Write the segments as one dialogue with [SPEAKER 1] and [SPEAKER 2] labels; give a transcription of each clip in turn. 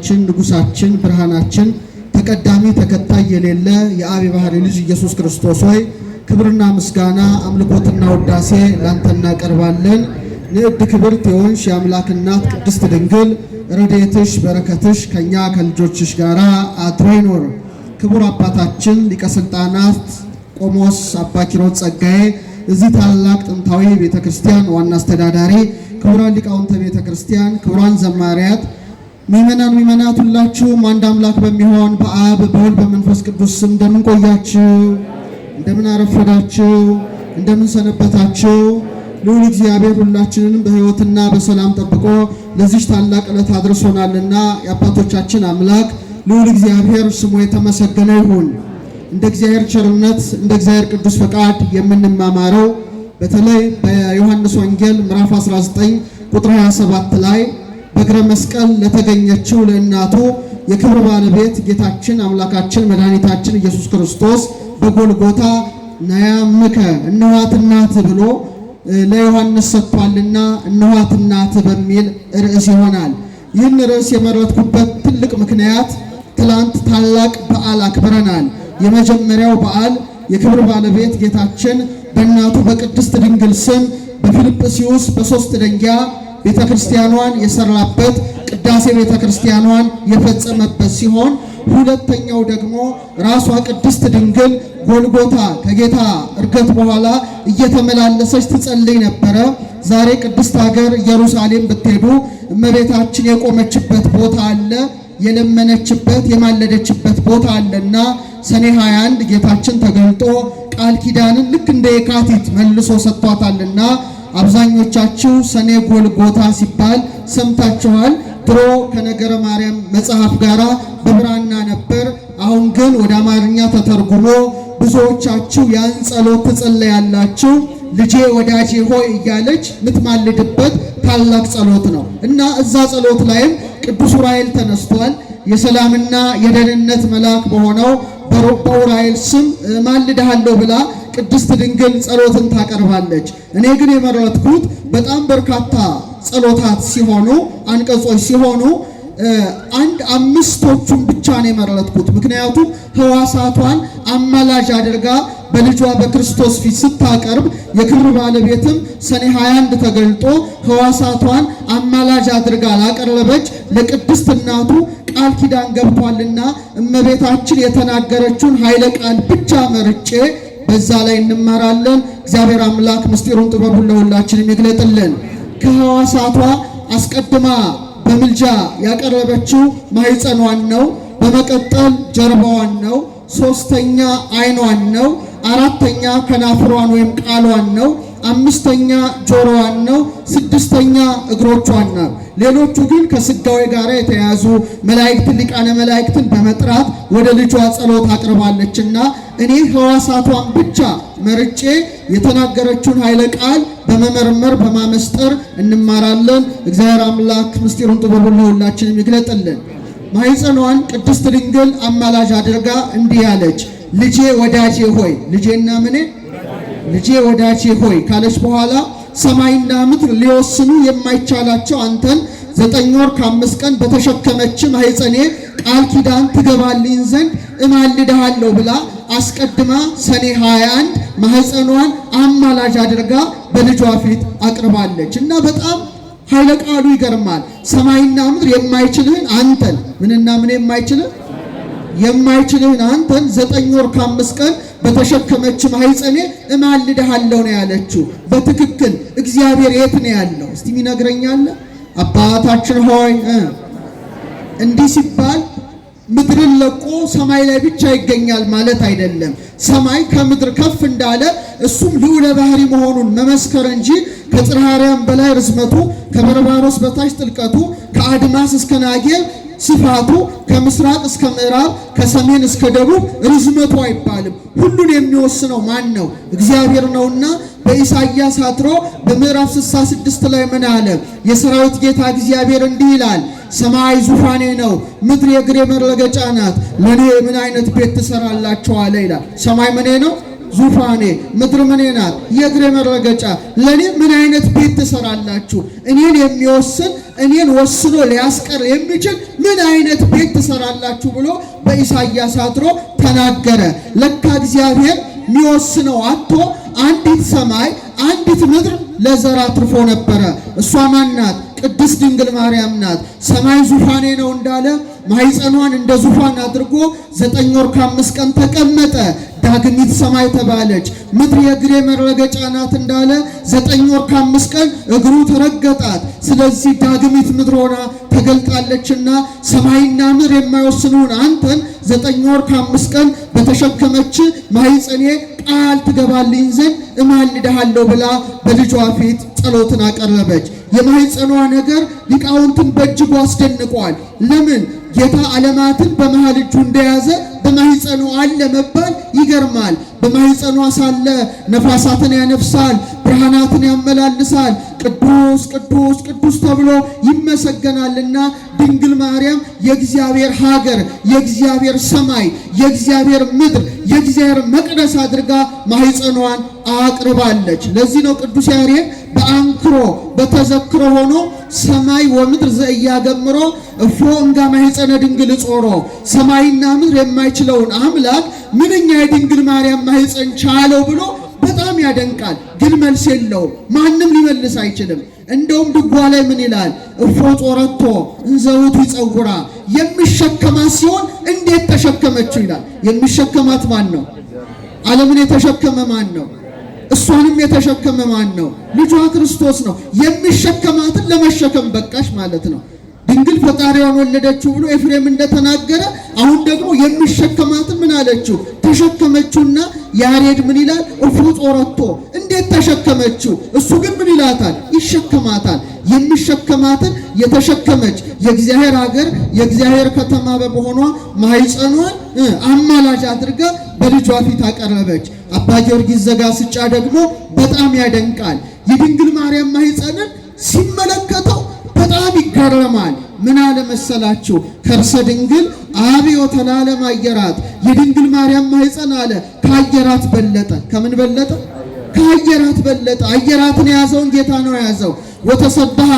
[SPEAKER 1] አምላካችን ንጉሳችን ብርሃናችን ተቀዳሚ ተከታይ የሌለ የአብ ባህሪ ልጅ ኢየሱስ ክርስቶስ ሆይ ክብርና ምስጋና አምልኮትና ውዳሴ ላንተ እናቀርባለን። ንዕድ ክብርት የሆንሽ የአምላክ እናት ቅድስት ድንግል ረድኤትሽ በረከትሽ ከኛ ከልጆችሽ ጋራ አድሮ ይኖር። ክቡር አባታችን ሊቀ ሥልጣናት ቆሞስ አባ ኪሮስ ጸጋዬ እዚህ ታላቅ ጥንታዊ ቤተክርስቲያን ዋና አስተዳዳሪ፣ ክቡራን ሊቃውንተ ቤተክርስቲያን፣ ክቡራን ዘማሪያት፣ ምእመናት ሁላችሁም አንድ አምላክ በሚሆን በአብ በወልድ በመንፈስ ቅዱስ ስም እንደምን ቆያችሁ? እንደምን አረፈዳችሁ? እንደምን ሰነበታችሁ? ልዑል እግዚአብሔር ሁላችንንም በሕይወትና በሰላም ጠብቆ ለዚህ ታላቅ ዕለት አድርሶናልና የአባቶቻችን አምላክ ልዑል እግዚአብሔር ስሙ የተመሰገነ ይሁን። እንደ እግዚአብሔር ቸርነት እንደ እግዚአብሔር ቅዱስ ፈቃድ የምንማማረው በተለይ በዮሐንስ ወንጌል ምዕራፍ 19 ቁጥር 27 ላይ በእግረ መስቀል ለተገኘችው ለእናቱ የክብር ባለቤት ጌታችን አምላካችን መድኃኒታችን ኢየሱስ ክርስቶስ በጎልጎታ ናያምከ እነኋት እናት ብሎ ለዮሐንስ ሰጥቷልና እነኋት እናት በሚል ርዕስ ይሆናል። ይህን ርዕስ የመረጥኩበት ትልቅ ምክንያት ትላንት ታላቅ በዓል አክብረናል። የመጀመሪያው በዓል የክብር ባለቤት ጌታችን በእናቱ በቅድስት ድንግል ስም በፊልጵስዩስ በሶስት ደንጊያ ቤተክርስቲያኗን የሰራበት ቅዳሴ ቤተክርስቲያኗን የፈጸመበት ሲሆን ሁለተኛው ደግሞ ራሷ ቅድስት ድንግል ጎልጎታ ከጌታ እርገት በኋላ እየተመላለሰች ትጸልይ ነበረ። ዛሬ ቅድስት ሀገር ኢየሩሳሌም ብትሄዱ እመቤታችን የቆመችበት ቦታ አለ፣ የለመነችበት የማለደችበት ቦታ አለና ሰኔ 21 ጌታችን ተገልጦ ቃል ኪዳንን ልክ እንደ የካቲት መልሶ ሰጥቷታልና አብዛኞቻችሁ ሰኔ ጎልጎታ ሲባል ሰምታችኋል። ድሮ ከነገረ ማርያም መጽሐፍ ጋራ በብራና ነበር። አሁን ግን ወደ አማርኛ ተተርጉሞ ብዙዎቻችሁ ያን ጸሎት ትጸለያላችሁ። ልጄ ወዳጄ ሆይ እያለች ምትማልድበት ታላቅ ጸሎት ነው እና እዛ ጸሎት ላይም ቅዱስ ዑራኤል ተነስቷል። የሰላምና የደህንነት መልአክ በሆነው በዑራኤል ስም ማልድሃለሁ ብላ ቅድስት ድንግል ጸሎትን ታቀርባለች። እኔ ግን የመረጥኩት በጣም በርካታ ጸሎታት ሲሆኑ አንቀጾች ሲሆኑ አንድ አምስቶቹን ብቻ ነው የመረጥኩት። ምክንያቱም ሕዋሳቷን አማላጅ አድርጋ በልጇ በክርስቶስ ፊት ስታቀርብ የክብር ባለቤትም ሰኔ 21 ተገልጦ ሕዋሳቷን አማላጅ አድርጋ ላቀረበች ለቅድስት እናቱ ቃል ኪዳን ገብቷልና እመቤታችን የተናገረችውን ኃይለ ቃል ብቻ መርጬ በዛ ላይ እንማራለን። እግዚአብሔር አምላክ ምስጢሩን ጥበቡን ለሁላችንም ይግለጥልን። ከሕዋሳቷ አስቀድማ በምልጃ ያቀረበችው ማህፀኗን ነው። በመቀጠል ጀርባዋን ነው። ሶስተኛ አይኗን ነው። አራተኛ ከናፍሯን ወይም ቃሏን ነው። አምስተኛ ጆሮዋን ነው። ስድስተኛ እግሮቿን ነው። ሌሎቹ ግን ከስጋዌ ጋር የተያዙ መላእክትን ሊቃነ መላእክትን በመጥራት ወደ ልጇ ጸሎት አቅርባለችና እኔ ሕዋሳቷን ብቻ መርጬ የተናገረችውን ኃይለ ቃል በመመርመር በማመስጠር እንማራለን። እግዚአብሔር አምላክ ምስጢሩን ጥበቡን ለሁላችንም ይግለጥልን። ማኅፀኗን ቅድስት ድንግል አማላጅ አድርጋ እንዲህ ያለች ልጄ ወዳጄ ሆይ ልጄና ምኔ ልጄ ወዳጄ ሆይ ካለች በኋላ ሰማይና ምድር ሊወስኑ የማይቻላቸው አንተን 9 ወር ከ5 ቀን በተሸከመች ማኅፀኔ ቃል ኪዳን ትገባልኝ ዘንድ እማልድሃለሁ ብላ አስቀድማ ሰኔ 21 ማኅፀኗን አማላጅ አድርጋ በልጇ ፊት አቅርባለች እና በጣም ኃይለ ቃሉ ይገርማል። ሰማይና ምድር የማይችልህን አንተን ምንና ምን የማይችልህን አንተን 9 ወር ከ5 ቀን በተሸከመች ማኅፀኔ እማልድሃለሁ ነው ያለችው። በትክክል እግዚአብሔር የት ነው ያለው? እስቲ ይነግረኛል። አባታችን ሆይ እንዲህ ሲባል ምድርን ለቆ ሰማይ ላይ ብቻ ይገኛል ማለት አይደለም። ሰማይ ከምድር ከፍ እንዳለ እሱም ልዑለ ባህሪ መሆኑን መመስከር እንጂ ከጽርሐ አርያም በላይ ርዝመቱ፣ ከበርባሮስ በታች ጥልቀቱ፣ ከአድማስ እስከ ናጌብ ስፋቱ፣ ከምስራቅ እስከ ምዕራብ ከሰሜን እስከ ደቡብ ርዝመቱ አይባልም። ሁሉን የሚወስነው ማን ነው? እግዚአብሔር ነውና በኢሳይያስ አትሮ በምዕራፍ 66 ላይ ምን አለ? የሰራዊት ጌታ እግዚአብሔር እንዲህ ይላል፣ ሰማይ ዙፋኔ ነው፣ ምድር የእግሬ መረገጫ ናት። ለኔ ምን አይነት ቤት ትሰራላችሁ አለ ይላል። ሰማይ ምኔ ነው? ዙፋኔ፣ ምድር ምኔ ናት? የእግሬ መረገጫ። ለኔ ምን አይነት ቤት ትሰራላችሁ? እኔን የሚወስን እኔን ወስኖ ሊያስቀር የሚችል ምን አይነት ቤት ትሰራላችሁ ብሎ በኢሳይያስ አድሮ ተናገረ። ለካ እግዚአብሔር የሚወስነው አጥቶ አንዲት ሰማይ አንዲት ምድር ለዘር አትርፎ ነበረ። እሷ ማን ናት? ቅድስት ድንግል ማርያም ናት። ሰማይ ዙፋኔ ነው እንዳለ ማኅፀኗን እንደ ዙፋን አድርጎ 9 ወር ከ5 ቀን ተቀመጠ። ዳግሚት ሰማይ ተባለች። ምድር የእግሬ መረገጫ ናት እንዳለ 9 ወር ከ5 ቀን እግሩ ተረገጣት። ስለዚህ ዳግሚት ምድር ሆና ተገልጣለችና ሰማይና ምድር የማይወስኑን አንተን 9 ወር ከ5 ቀን በተሸከመች ማኅፀኔ ቃል ትገባልኝ ዘንድ እማልድሃለሁ ብላ በልጇ ፊት ጸሎትን አቀረበች። የማኅፀኗ ነገር ሊቃውንትን በእጅጉ አስደንቋል። ለምን? ጌታ ዓለማትን በመሃል እጁ እንደያዘ በማኅፀኗ አለ መባል ይገርማል። በማኅፀኗ ሳለ ነፋሳትን ያነፍሳል፣ ብርሃናትን ያመላልሳል፣ ቅዱስ ቅዱስ ቅዱስ ተብሎ ይመሰገናልና ድንግል ማርያም የእግዚአብሔር ሀገር፣ የእግዚአብሔር ሰማይ፣ የእግዚአብሔር ምድር፣ የእግዚአብሔር መቅደስ አድርጋ ማኅፀኗን አቅርባለች። ለዚህ ነው ቅዱስ ያሬድ በአንክሮ በተዘክሮ ሆኖ ሰማይ ወምድር ዘእያገምሮ እፎ እንጋ ማኅፀነ ድንግል ጾሮ፣ ሰማይና ምድር የማይችለውን አምላክ ምንኛ የድንግል ማርያም ማኅፀን ቻለው ብሎ በጣም ያደንቃል። ግን መልስ የለውም፣ ማንም ሊመልስ አይችልም። እንደውም ድጓ ላይ ምን ይላል? እፎ ጾረቶ እንዘውቱ ይጸውራ፣ የሚሸከማት ሲሆን እንዴት ተሸከመችው ይላል። የሚሸከማት ማን ነው? ዓለምን የተሸከመ ማን ነው? እሷንም የተሸከመ ማን ነው? ልጇ ክርስቶስ ነው። የሚሸከማትን ለመሸከም በቃሽ ማለት ነው። ድንግል ፈጣሪዋን ወለደችው ብሎ ኤፍሬም እንደተናገረ አሁን ደግሞ የሚሸከማትን ምን አለችው? ተሸከመችውና ያሬድ ምን ይላል? እፎ ጾረቶ፣ እንዴት ተሸከመችው? እሱ ግን ምን ይላታል? ይሸከማታል። የሚሸከማትን የተሸከመች የእግዚአብሔር ሀገር የእግዚአብሔር ከተማ በመሆኗ ማኅፀኗን አማላጅ አድርጋ በልጇ ፊት አቀረበች። አባ ጊዮርጊስ ዘጋስጫ ደግሞ በጣም ያደንቃል። የድንግል ማርያም ማኅፀንን ሲመለከተው በጣም ይገረማል። ምን አለ መሰላችሁ? ከርሰ ድንግል አብዮ ተላለም አየራት። የድንግል ማርያም ማኅፀን አለ ከአየራት በለጠ። ከምን በለጠ? ከአየራት በለጠ። አየራትን የያዘውን ጌታ ነው የያዘው። ወተሰብሐ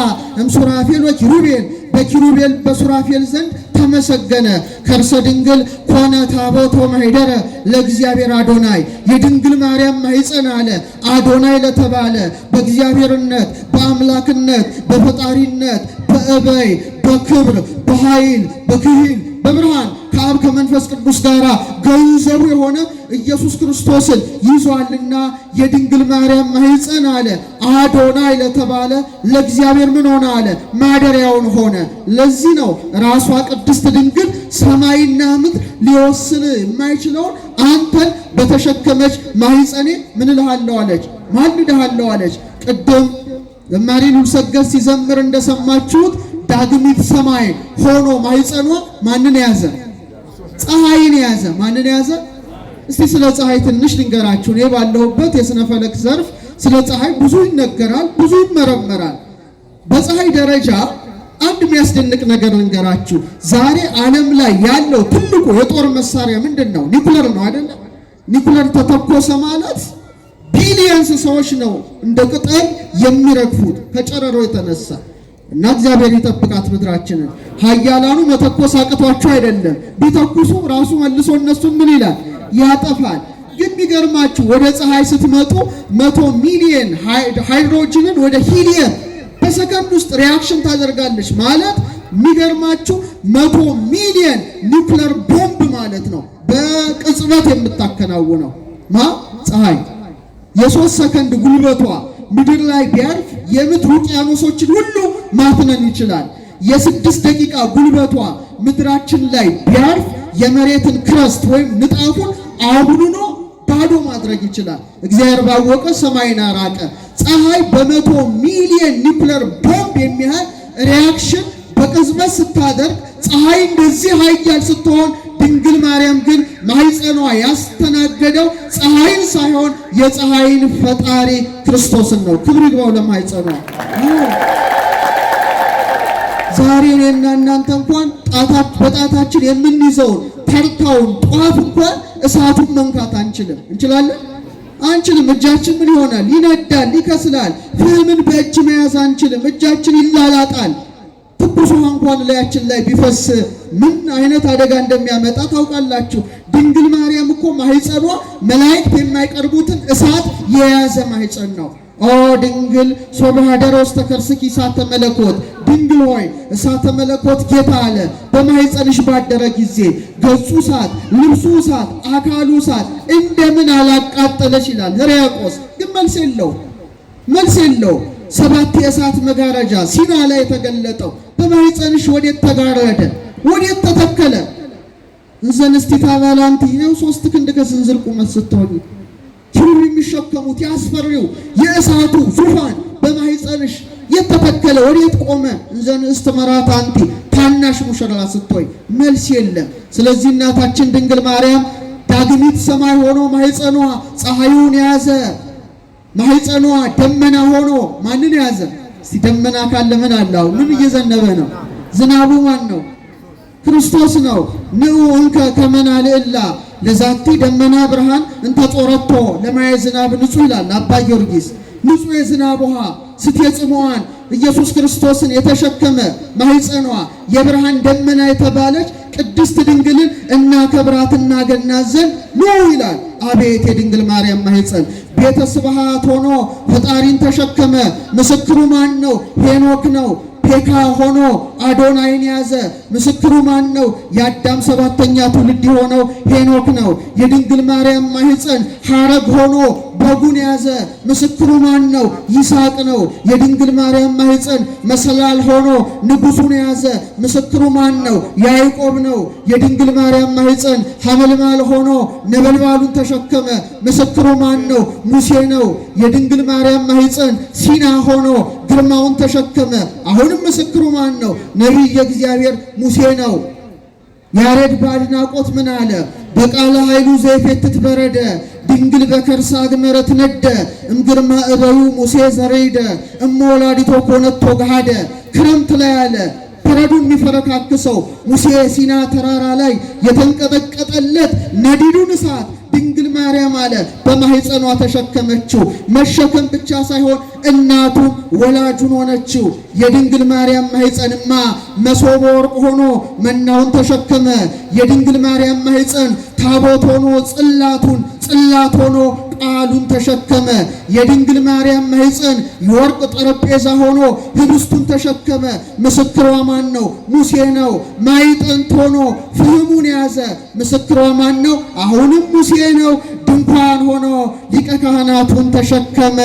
[SPEAKER 1] እምሱራፌል ወኪሩቤል፣ በኪሩቤል በሱራፌል ዘንድ ተመሰገነ። ከርሰ ድንግል ኮነ ታቦቶ ማኅደረ ለእግዚአብሔር አዶናይ። የድንግል ማርያም ማኅፀን አለ አዶናይ ለተባለ በእግዚአብሔርነት በአምላክነት በፈጣሪነት በእበይ በክብር በኃይል በክሂል በብርሃን ከአብ ከመንፈስ ቅዱስ ጋር ገንዘቡ የሆነ ኢየሱስ ክርስቶስን ይዟልና የድንግል ማርያም ማኅፀን አለ አዶናይ ለተባለ ለእግዚአብሔር ምን ሆነ አለ? ማደሪያውን ሆነ። ለዚህ ነው ራሷ ቅድስት ድንግል ሰማይና ምድር ሊወስን የማይችለውን አንተን በተሸከመች ማኅፀኔ ምን እልሃለሁ አለች? ማልድሃለሁ አለች። ቅድም ዘማሪ ልዑልሰገድ ሲዘምር እንደሰማችሁት ዳግሚት ሰማይ ሆኖ ማኅፀኗ ማንን ያዘ? ፀሐይን ያዘ። ማንን ያዘ? እስቲ ስለ ፀሐይ ትንሽ ልንገራችሁ። እኔ ባለሁበት የሥነ ፈለክ ዘርፍ ስለ ፀሐይ ብዙ ይነገራል፣ ብዙ ይመረመራል። በፀሐይ ደረጃ አንድ የሚያስደንቅ ነገር ልንገራችሁ። ዛሬ ዓለም ላይ ያለው ትልቁ የጦር መሳሪያ ምንድን ነው? ኒኩለር ነው አይደለ? ኒኩለር ተተኮሰ ማለት ቢሊየንስ ሰዎች ነው እንደ ቅጠል የሚረግፉት ከጨረሮ የተነሳ እና እግዚአብሔር ይጠብቃት ምድራችንን። ኃያላኑ መተኮስ አቅቷቸው አይደለም፣ ቢተኩሱ ራሱ መልሶ እነሱን ምን ይላል? ያጠፋል። ግን ቢገርማችሁ ወደ ፀሐይ ስትመጡ 100 ሚሊዮን ሃይድሮጅንን ወደ ሂሊየም በሰከንድ ውስጥ ሪያክሽን ታደርጋለች ማለት የሚገርማችሁ 100 ሚሊዮን ኒውክሌር ቦምብ ማለት ነው በቅጽበት የምታከናውነው ፀሐይ። የ3 ሰከንድ ጉልበቷ ምድር ላይ ቢያርፍ የምድር ውቅያኖሶችን ሁሉ ማትነን ይችላል። የ6 ደቂቃ ጉልበቷ ምድራችን ላይ ቢያርፍ የመሬትን ክረስት ወይም ንጣፉን አቡኑኖ ባዶ ማድረግ ይችላል። እግዚአብሔር ባወቀ ሰማይን አራቀ። ፀሐይ በ100 ሚሊዮን ኒውክሌር ቦምብ የሚያህል ሪያክሽን በቅጽበት ስታደርግ ፀሐይ እንደዚህ ኃያል ስትሆን ድንግል ማርያም ግን ማኅፀኗ ያስተናገደው ፀሐይን ሳይሆን የፀሐይን ፈጣሪ ክርስቶስን ነው። ክብር ይግባው ለማኅፀኗ። ዛሬ እኔና እናንተ እንኳን በጣታችን የምንይዘውን ተርታውን ጧፍ እንኳን እሳቱን መንካት አንችልም። እንችላለን? አንችልም። እጃችን ምን ይሆናል? ይነዳል፣ ይከስላል። ፍህምን በእጅ መያዝ አንችልም። እጃችን ይላላጣል። ትኩስ ውሃ እንኳን ላያችን ላይ ቢፈስ ምን አይነት አደጋ እንደሚያመጣ ታውቃላችሁ። ድንግል ማርያም እኮ ማህፀኗ መላእክት የማይቀርቡትን እሳት የያዘ ማህፀን ነው። ኦ ድንግል ሶብሃደረ ውስተ ከርስኪ እሳተ መለኮት፣ ድንግል ሆይ እሳተ መለኮት ጌታ አለ በማህፀንሽ ባደረ ጊዜ ገጹ እሳት፣ ልብሱ እሳት፣ አካሉ እሳት እንደምን አላቃጠለሽ ይላል ሕርያቆስ። ግን መልስ የለው። 7 የእሳት መጋረጃ ሲና ላይ የተገለጠው በማህፀንሽ ወዴት ተጋረደ? ወዴት ተተከለ? እንዘንስቲታ ባላንቲ ነው 3 ክንድ ከስንዝር ቁመት ስትሆኚ ኪሩብ የሚሸከሙት ያስፈሪው የእሳቱ ዙፋን በማህፀንሽ የተተከለ ወዴት ቆመ? እንዘንስት መራታንቲ ታናሽ ሙሽራ ስትሆይ መልስ የለም። ስለዚህ እናታችን ድንግል ማርያም ዳግሚት ሰማይ ሆኖ ማህፀኗ ፀሐዩን ያዘ። ማህፀኗ ደመና ሆኖ ማንን ያዘ? እስቲ ደመና ካለ ምን አለው? ምን እየዘነበ ነው? ዝናቡ ማን ነው? ክርስቶስ ነው። ንዑ እንከ ከመናልዕላ ለዛቲ ደመና ብርሃን እንተ ጾረቶ ለማየ ዝናብ ንጹሕ ይላል አባ ጊዮርጊስ። ንጹሕ የዝናብ ውሃ ስትየጽመዋን ኢየሱስ ክርስቶስን የተሸከመ ማህፀኗ የብርሃን ደመና የተባለች ቅድስት ድንግልን እናከብራትና ገናዘን ነው ይላል። አቤት የድንግል ማርያም ማህፀን ቤተ ስብሐት ሆኖ ፈጣሪን ተሸከመ። ምስክሩ ማን ነው? ሄኖክ ነው። ፔካ ሆኖ አዶናይን ያዘ። ምስክሩ ማን ነው? የአዳም 7ኛ ትውልድ የሆነው ሄኖክ ነው። የድንግል ማርያም ማህፀን ሐረግ ሆኖ በጉን ያዘ። ምስክሩ ማን ነው? ይስሐቅ ነው። የድንግል ማርያም ማህፀን መሰላል ሆኖ ንጉሱን ያዘ። ምስክሩ ማን ነው? ያዕቆብ ነው። የድንግል ማርያም ማህፀን ሐመልማል ሆኖ ነበልባሉን ተሸከመ። ምስክሩ ማን ነው? ሙሴ ነው። የድንግል ማርያም ማህፀን ሲና ሆኖ ግርማውን ተሸከመ። አሁንም ምስክሩ ማን ነው? ነቢየ እግዚአብሔር ሙሴ ነው። ያሬድ በአድናቆት ምን አለ? በቃለ ኃይሉ ዘይፌትት በረደ ድንግል በከርሳ ግመረት ነደ እምግርማ እበዩ ሙሴ ዘሬደ እመወላዲቶ ኮነቶ ገሃደ። ክረምት ላይ አለ በረዱን የሚፈረካክሰው ሙሴ ሲና ተራራ ላይ የተንቀጠቀጠለት ነዲዱን እሳት ድንግል ማርያም አለ በማህፀኗ ተሸከመችው። መሸከም ብቻ ሳይሆን እናቱን ወላጁን ሆነችው። የድንግል ማርያም ማህፀንማ መሶበ ወርቅ ሆኖ መናውን ተሸከመ። የድንግል ማርያም ማህፀን ታቦት ሆኖ ጽላት ሆኖ ቃሉን ተሸከመ። የድንግል ማርያም ማህፀን የወርቅ ጠረጴዛ ሆኖ ህብስቱን ተሸከመ። ምስክሯ ማን ነው? ሙሴ ነው። ማዕጠንት ሆኖ ፍህሙን ያዘ። ምስክሯ ማን ነው? አሁንም ሙሴ ነው። ድንኳን ሆኖ ሊቀ ካህናቱን ተሸከመ።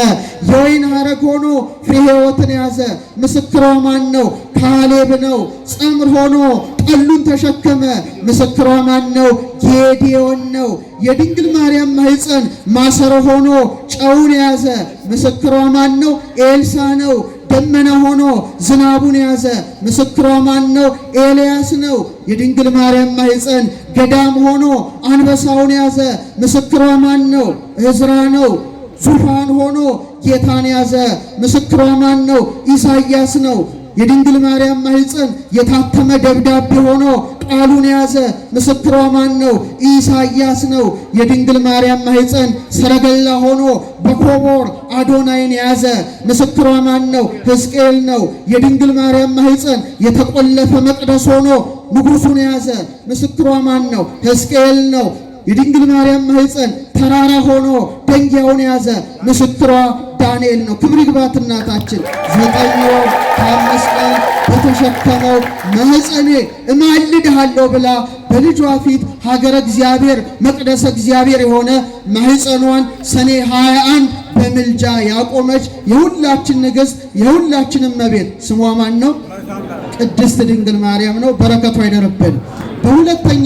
[SPEAKER 1] የወይን ሐረግ ሆኖ ፍሬ ሕይወትን ያዘ። ምስክሯ ማን ነው? ካሌብ ነው። ጸምር ሆኖ ጠሉን ተሸከመ። ምስክሯ ማን ነው? ጌዴዎን ነው። የድንግል ማርያም ማህፀን ማሰሮ ሆኖ ጨውን ያዘ። ምስክሯ ማን ነው? ኤልሳ ነው። ደመና ሆኖ ዝናቡን ያዘ። ምስክሯ ማን ነው? ኤልያስ ነው። የድንግል ማርያም ማህፀን ገዳም ሆኖ አንበሳውን ያዘ። ምስክሯ ማን ነው? ዕዝራ ነው። ዙፋን ሆኖ ጌታን ያዘ። ምስክሯ ማን ነው? ኢሳይያስ ነው። የድንግል ማርያም ማህፀን የታተመ ደብዳቤ ሆኖ ቃሉን ያዘ። ምስክሯ ማን ነው? ኢሳይያስ ነው። የድንግል ማርያም ማህፀን ሰረገላ ሆኖ በኮቦር አዶናይን ያዘ። ምስክሯ ማን ነው? ሕዝቅኤል ነው። የድንግል ማርያም ማህፀን የተቆለፈ መቅደስ ሆኖ ንጉሱን ያዘ። ምስክሯ ማን ነው? ሕዝቅኤል ነው። የድንግል ማርያም ማህፀን ተራራ ሆኖ ደንጊያውን ያዘ። ምስክሯ ዳንኤል ነው። ክብር ይግባት እናታችን 9 ወር ከ5 ቀን በተሸከመው ማህፀኔ እማልድሃለሁ ብላ በልጇ ፊት ሀገረ እግዚአብሔር መቅደሰ እግዚአብሔር የሆነ ማህፀኗን ሰኔ 21 በምልጃ ያቆመች የሁላችን ንግሥት የሁላችንም እመቤት ስሟ ማን ነው? ቅድስት ድንግል ማርያም ነው። በረከቷ ይደርብን። በሁለተኛ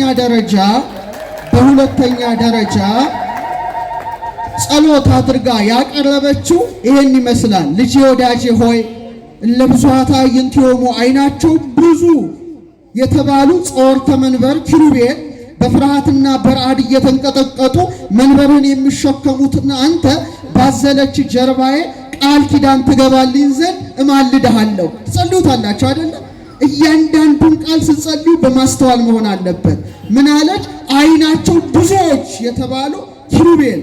[SPEAKER 1] ደረጃ ጸሎት አድርጋ ያቀረበችው ይሄን ይመስላል። ልጄ ወዳጄ ሆይ ለብዙኃት አዕይንቲሆሙ ዓይናቸው ብዙ የተባሉ ጸወርተ መንበር ኪሩቤል በፍርሃትና በረዓድ እየተንቀጠቀጡ መንበርን የሚሸከሙትና አንተ ባዘለች ጀርባዬ ቃል ኪዳን ትገባልኝ ዘንድ እማልድሃለሁ። ትጸልዩታላችሁ አይደለ? እያንዳንዱን ቃል ስትጸልዩ በማስተዋል መሆን አለበት። ምን አለች? ዓይናቸው ብዙዎች የተባሉ ኪሩቤል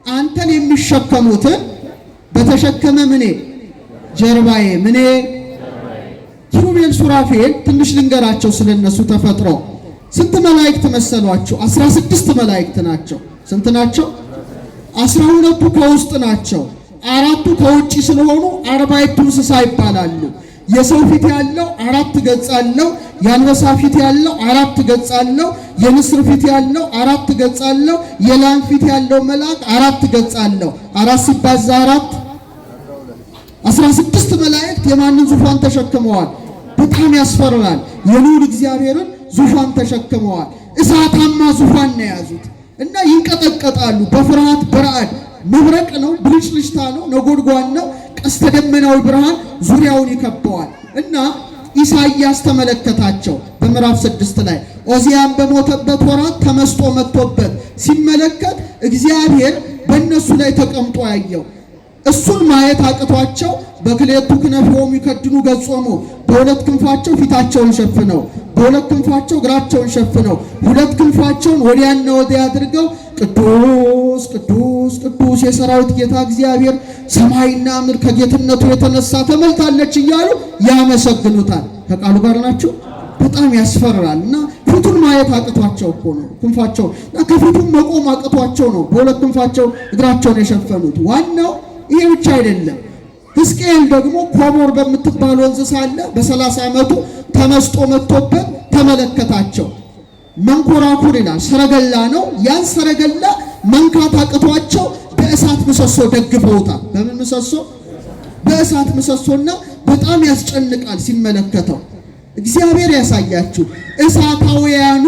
[SPEAKER 1] አንተን የሚሸከሙትን በተሸከመ ምኔ ጀርባዬ ምኔ ኪሩቤል ሱራፌል ትንሽ ልንገራቸው ስለነሱ ተፈጥሮ። ስንት መላእክት መሰሏቸው? 16 መላእክት ናቸው። ስንት ናቸው? 12ቱ ከውስጥ ናቸው፣ 4ቱ ከውጪ ስለሆኑ 40 እንስሳ ይባላሉ። የሰው ፊት ያለው 4 ገጽ አለው። የአንበሳ ፊት ያለው 4 ገጽ አለው። የንስር ፊት ያለው 4 ገጽ አለው። የላም ፊት ያለው መልአክ 4 ገጽ አለው። 4 ሲባዛ 4 16 መላእክት የማንን ዙፋን ተሸክመዋል? በጣም ያስፈራል። የልዑል እግዚአብሔርን ዙፋን ተሸክመዋል። እሳታማ ዙፋን ነው የያዙት እና ይንቀጠቀጣሉ በፍርሃት በረዓድ። መብረቅ ነው፣ ብልጭልጭታ ነው፣ ነጎድጓድ ነው፣ ቀስተ ደመናዊ ብርሃን ዙሪያውን ይከበዋል። እና ኢሳይያስ ተመለከታቸው በምዕራፍ 6 ላይ ኦዚያን በሞተበት ወራት ተመስጦ መጥቶበት ሲመለከት እግዚአብሔር በእነሱ ላይ ተቀምጦ ያየው። እሱን ማየት አቅቷቸው በክሌቱ ክነፊሆሙ ይከድኑ ገጾሙ፣ በሁለት ክንፋቸው ፊታቸውን ሸፍነው፣ በሁለት ክንፋቸው እግራቸውን ሸፍነው፣ ሁለት ክንፋቸውን ወዲያና ወዲያ አድርገው ቅዱስ ቅዱስ ቅዱስ የሰራዊት ጌታ እግዚአብሔር ሰማይና ምድር ከጌትነቱ የተነሳ ተመልታለች እያሉ ያመሰግኑታል። ከቃሉ ጋር ናቸው። በጣም ያስፈራል። እና ፊቱን ማየት አቅቷቸው እኮ ነው ክንፋቸው እና ከፊቱም መቆም አቅቷቸው ነው በሁለት ክንፋቸው እግራቸውን የሸፈኑት። ዋናው ይሄ ብቻ አይደለም። ሕዝቅኤል ደግሞ ኮቦር በምትባል ወንዝ ሳለ በ30 ዓመቱ ተመስጦ መጥቶበት ተመለከታቸው። መንኮራኩር ይላል ሰረገላ ነው። ያን ሰረገላ መንካት አቅቷቸው በእሳት ምሰሶ ደግፈውታል። በምን ምሰሶ? በእሳት ምሰሶና በጣም ያስጨንቃል ሲመለከተው። እግዚአብሔር ያሳያችሁ። እሳታውያኑ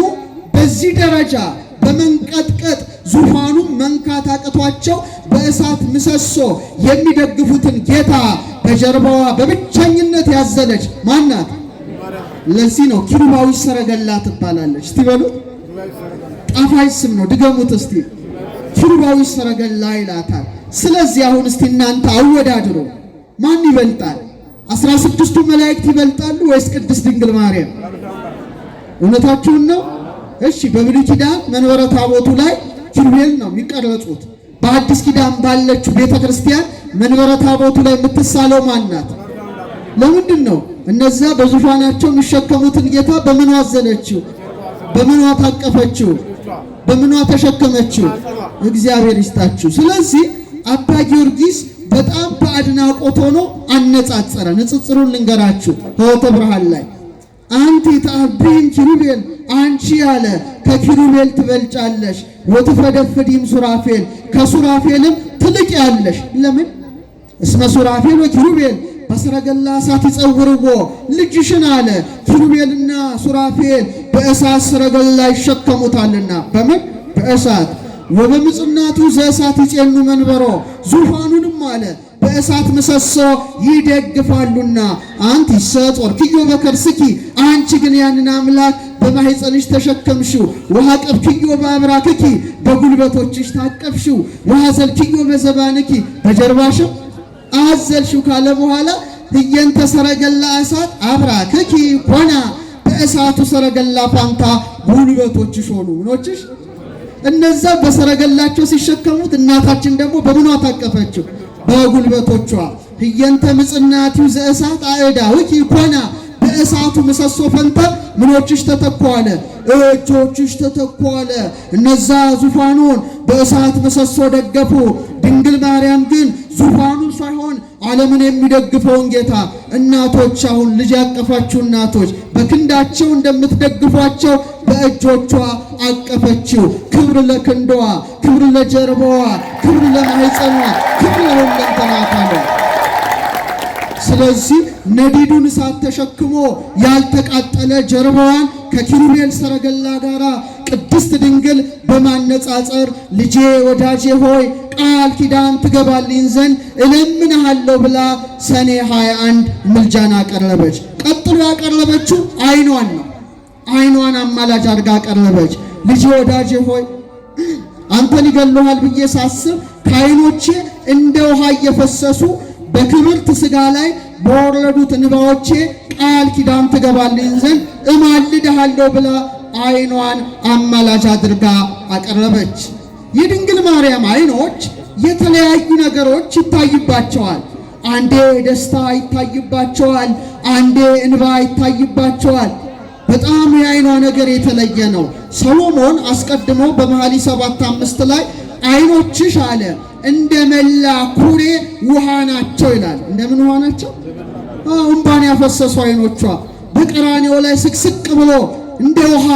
[SPEAKER 1] በዚህ ደረጃ በመንቀጥቀጥ ዙፋኑ መንካት አቅቷቸው በእሳት ምሰሶ የሚደግፉትን ጌታ በጀርባዋ በብቸኝነት ያዘለች ማናት? ለዚህ ነው ኪሩባዊ ሰረገላ ትባላለች። እስቲ በሉ፣ ጣፋጭ ስም ነው። ድገሙት እስቲ። ኪሩባዊ ሰረገላ ይላታል። ስለዚህ አሁን እስቲ እናንተ አወዳድሩ። ማን ይበልጣል? 16ቱ መላእክት ይበልጣሉ ወይስ ቅድስት ድንግል ማርያም? እውነታችሁን ነው? እሺ፣ በብሉይ ኪዳን መንበረ ታቦቱ ላይ ኪሩቤል ነው የሚቀረጹት። በአዲስ ኪዳን ባለችው ቤተክርስቲያን መንበረ ታቦቱ ላይ የምትሳለው ማናት? ለምንድን ነው እነዛ በዙፋናቸው የሚሸከሙትን ጌታ በምኗ አዘለችው? በምኗ ታቀፈችው? በምኗ ተሸከመችው? እግዚአብሔር ይስጣችሁ። ስለዚህ አባ ጊዮርጊስ በጣም በአድናቆት ሆኖ አነጻጸረ። ንጽጽሩን ልንገራችሁ። ሆተ ብርሃን ላይ አንቲ ተአብሪን ኪሩቤል፣ አንቺ ያለ ከኪሩቤል ትበልጫለሽ። ወትፈደፍዲም ሱራፌል፣ ከሱራፌልም ትልቅ ያለሽ። ለምን? እስመ ሱራፌል ወኪሩቤል በሰረገላ እሳት ይጸውርዎ ልጅሽን አለ። ኪሩቤልና ሱራፌል በእሳት ሰረገላ ይሸከሙታልና። በምን? በእሳት። ወበምጽናቱ ዘእሳት ይጼኑ መንበሮ፣ ዙፋኑንም አለ በእሳት ምሰሶ ይደግፋሉና። አንቲ ሰጦር ክዮ በከርስኪ፣ አንቺ ግን ያንን አምላክ በማኅፀንሽ ተሸከምሽው። ወሐቀፍክዮ በአብራክኪ፣ በጉልበቶችሽ ታቀፍሽው። ወሐዘልክዮ በዘባንኪ፣ በጀርባሽም አዘልሽው ካለ በኋላ ህየንተ ሰረገላ እሳት አብራክኪ ኮና፣ በእሳቱ ሰረገላ ፋንታ ጉልበቶችሽ ሆኑ። ምኖችሽ? እነዛ በሰረገላቸው ሲሸከሙት፣ እናታችን ደግሞ በምኗ ታቀፈችው? በጉልበቶቿ። ህየንተ ምጽናቲው ዘእሳት አእዳውኪ ኮና፣ በእሳቱ ምሰሶ ፈንታ ምኖችሽ ተተኳለ? እጆችሽ ተተኳለ። እነዛ ዙፋኑን በእሳት ምሰሶ ደገፉ። ድንግል ማርያም ግን ዙፋኑን ሳይሆን ዓለምን የሚደግፈውን ጌታ እናቶች፣ አሁን ልጅ ያቀፋችሁ እናቶች በክንዳቸው እንደምትደግፏቸው በእጆቿ አቀፈችው። ክብር ለክንዷ፣ ክብር ለጀርባዋ፣ ክብር ለማኅፀኗ፣ ክብር ለሁለንተናዋ። ስለዚህ ነዲዱን እሳት ተሸክሞ ያልተቃጠለ ጀርባዋን ከኪሩቤል ሰረገላ ጋራ ቅድስት ድንግል በማነጻጸር ልጄ ወዳጄ ሆይ ቃል ኪዳን ትገባልኝ ዘንድ እለምንሃለሁ ብላ ሰኔ 21 ምልጃን አቀረበች። ቀጥሎ ያቀረበችው ዓይኗን ነው። ዓይኗን አማላጅ አድርጋ አቀረበች። ልጄ ወዳጄ ሆይ አንተን ይገለዋል ብዬ ሳስብ ከዓይኖቼ እንደ ውሃ እየፈሰሱ በክብርት ሥጋ ላይ በወረዱት እንባዎቼ ቃል ኪዳን ትገባልኝ ዘንድ እማልድሃለሁ ብላ ዓይኗን አማላጅ አድርጋ አቀረበች። የድንግል ማርያም ዓይኖች የተለያዩ ነገሮች ይታይባቸዋል። አንዴ ደስታ ይታይባቸዋል፣ አንዴ እንባ ይታይባቸዋል። በጣም የዓይኗ ነገር የተለየ ነው። ሰሎሞን አስቀድሞ በመኃልየ 7:5 ላይ ዓይኖችሽ አለ እንደ መላ ኩሬ ውሃ ናቸው ይላል። እንደምን ውሃ ናቸው? እንባን ያፈሰሱ ዓይኖቿ በቀራንዮ ላይ ስቅስቅ ብሎ እንደ ውሃ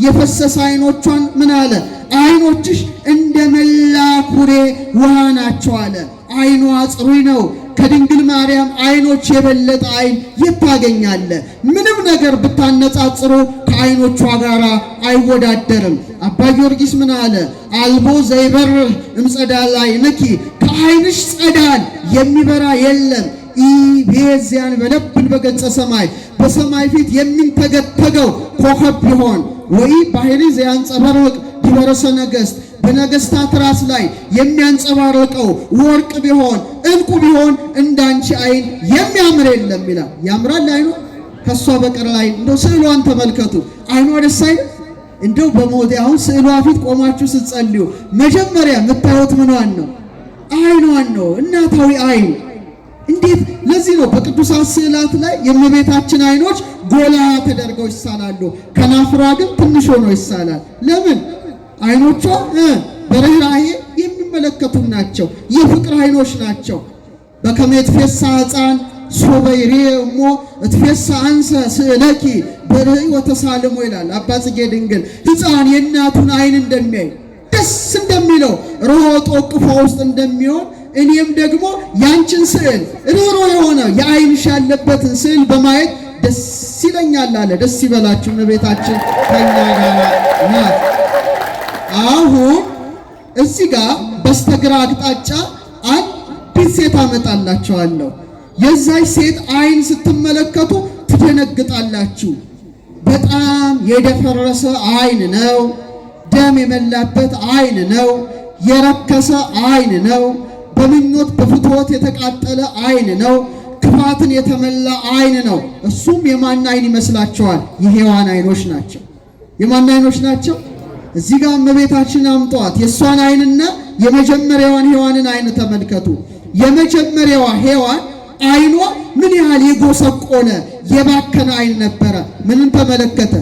[SPEAKER 1] የፈሰሰ ዓይኖቿን ምን አለ? ዓይኖችሽ እንደ መላ ኩሬ ውሃ ናቸው አለ። ዓይኗ ጽሩይ ነው። ከድንግል ማርያም ዓይኖች የበለጠ ዓይን የት ታገኛለህ? ምንም ነገር ብታነጻጽሩ ከዓይኖቿ ጋር አይወዳደርም። አባ ጊዮርጊስ ምን አለ? አልቦ ዘይበርህ እምጸዳል ዓይንኪ፣ ከዓይንሽ ጸዳል የሚበራ የለም። ኢቤዚያን በለብን በገጸ ሰማይ፣ በሰማይ ፊት የሚንተገተገው ኮከብ ቢሆን ወይ ባህሪ ዘያንጸባርቅ ዲበረሰ ነገሥት፣ በነገሥታት ራስ ላይ የሚያንጸባርቀው ወርቅ ቢሆን እንቁ ቢሆን እንዳንቺ ዓይን የሚያምር የለም ይላል። ያምራል ዓይኗ ከሷ በቀር ላይ እንደው ስዕሏን ተመልከቱ። ዓይኗ ደስ አይል? እንደው በሞቴ አሁን ስዕሏ ፊት ቆማችሁ ስትጸልዩ መጀመሪያ የምታዩት ምኗን ነው? ዓይኗን ነው። እናታዊ ዓይን እንዴት! ለዚህ ነው በቅዱሳት ስዕላት ላይ የእመቤታችን ዓይኖች ጎላ ተደርገው ይሳላሉ፣ ከናፍሯ ግን ትንሽ ሆኖ ይሳላል። ለምን? ዓይኖቿ በርኅራኄ የሚመለከቱ ናቸው። የፍቅር ዓይኖች ናቸው። በከመ ይትፌሳ ሕፃን ሶበ ይሬእ እሞ እትፌሳ አንሰ ስእለኪ በርእይ ወተሳልሞ ይላል አባ ጽጌ ድንግል። ሕፃን የእናቱን ዓይን እንደሚያይ ደስ እንደሚለው ሮጦ እቅፏ ውስጥ እንደሚሆን እኔም ደግሞ ያንቺን ስዕል ሮሮ የሆነ የዓይንሽ ያለበትን ስዕል በማየት ደስ ይለኛል አለ። ደስ ይበላችሁ፣ እመቤታችን ከእኛ ጋር ናት። አሁን እዚህ ጋር በስተግራ አቅጣጫ አንዲት ሴት አመጣላችኋለሁ። የዛች ሴት ዓይን ስትመለከቱ ትደነግጣላችሁ። በጣም የደፈረሰ ዓይን ነው። ደም የመላበት ዓይን ነው። የረከሰ ዓይን ነው። በምኞት በፍትወት የተቃጠለ ዓይን ነው። ክፋትን የተመላ ዓይን ነው። እሱም የማን ዓይን ይመስላችኋል? የሔዋን ዓይኖች ናቸው። የማን ዓይኖች ናቸው? እዚህ ጋር እመቤታችን አምጧት። የእሷን ዓይንና የመጀመሪያዋን ሔዋንን ዓይን ተመልከቱ። የመጀመሪያዋ ሔዋን ዓይኗ ምን ያህል የጎሰቆለ የባከነ ዓይን ነበረ። ምንን ተመለከተ?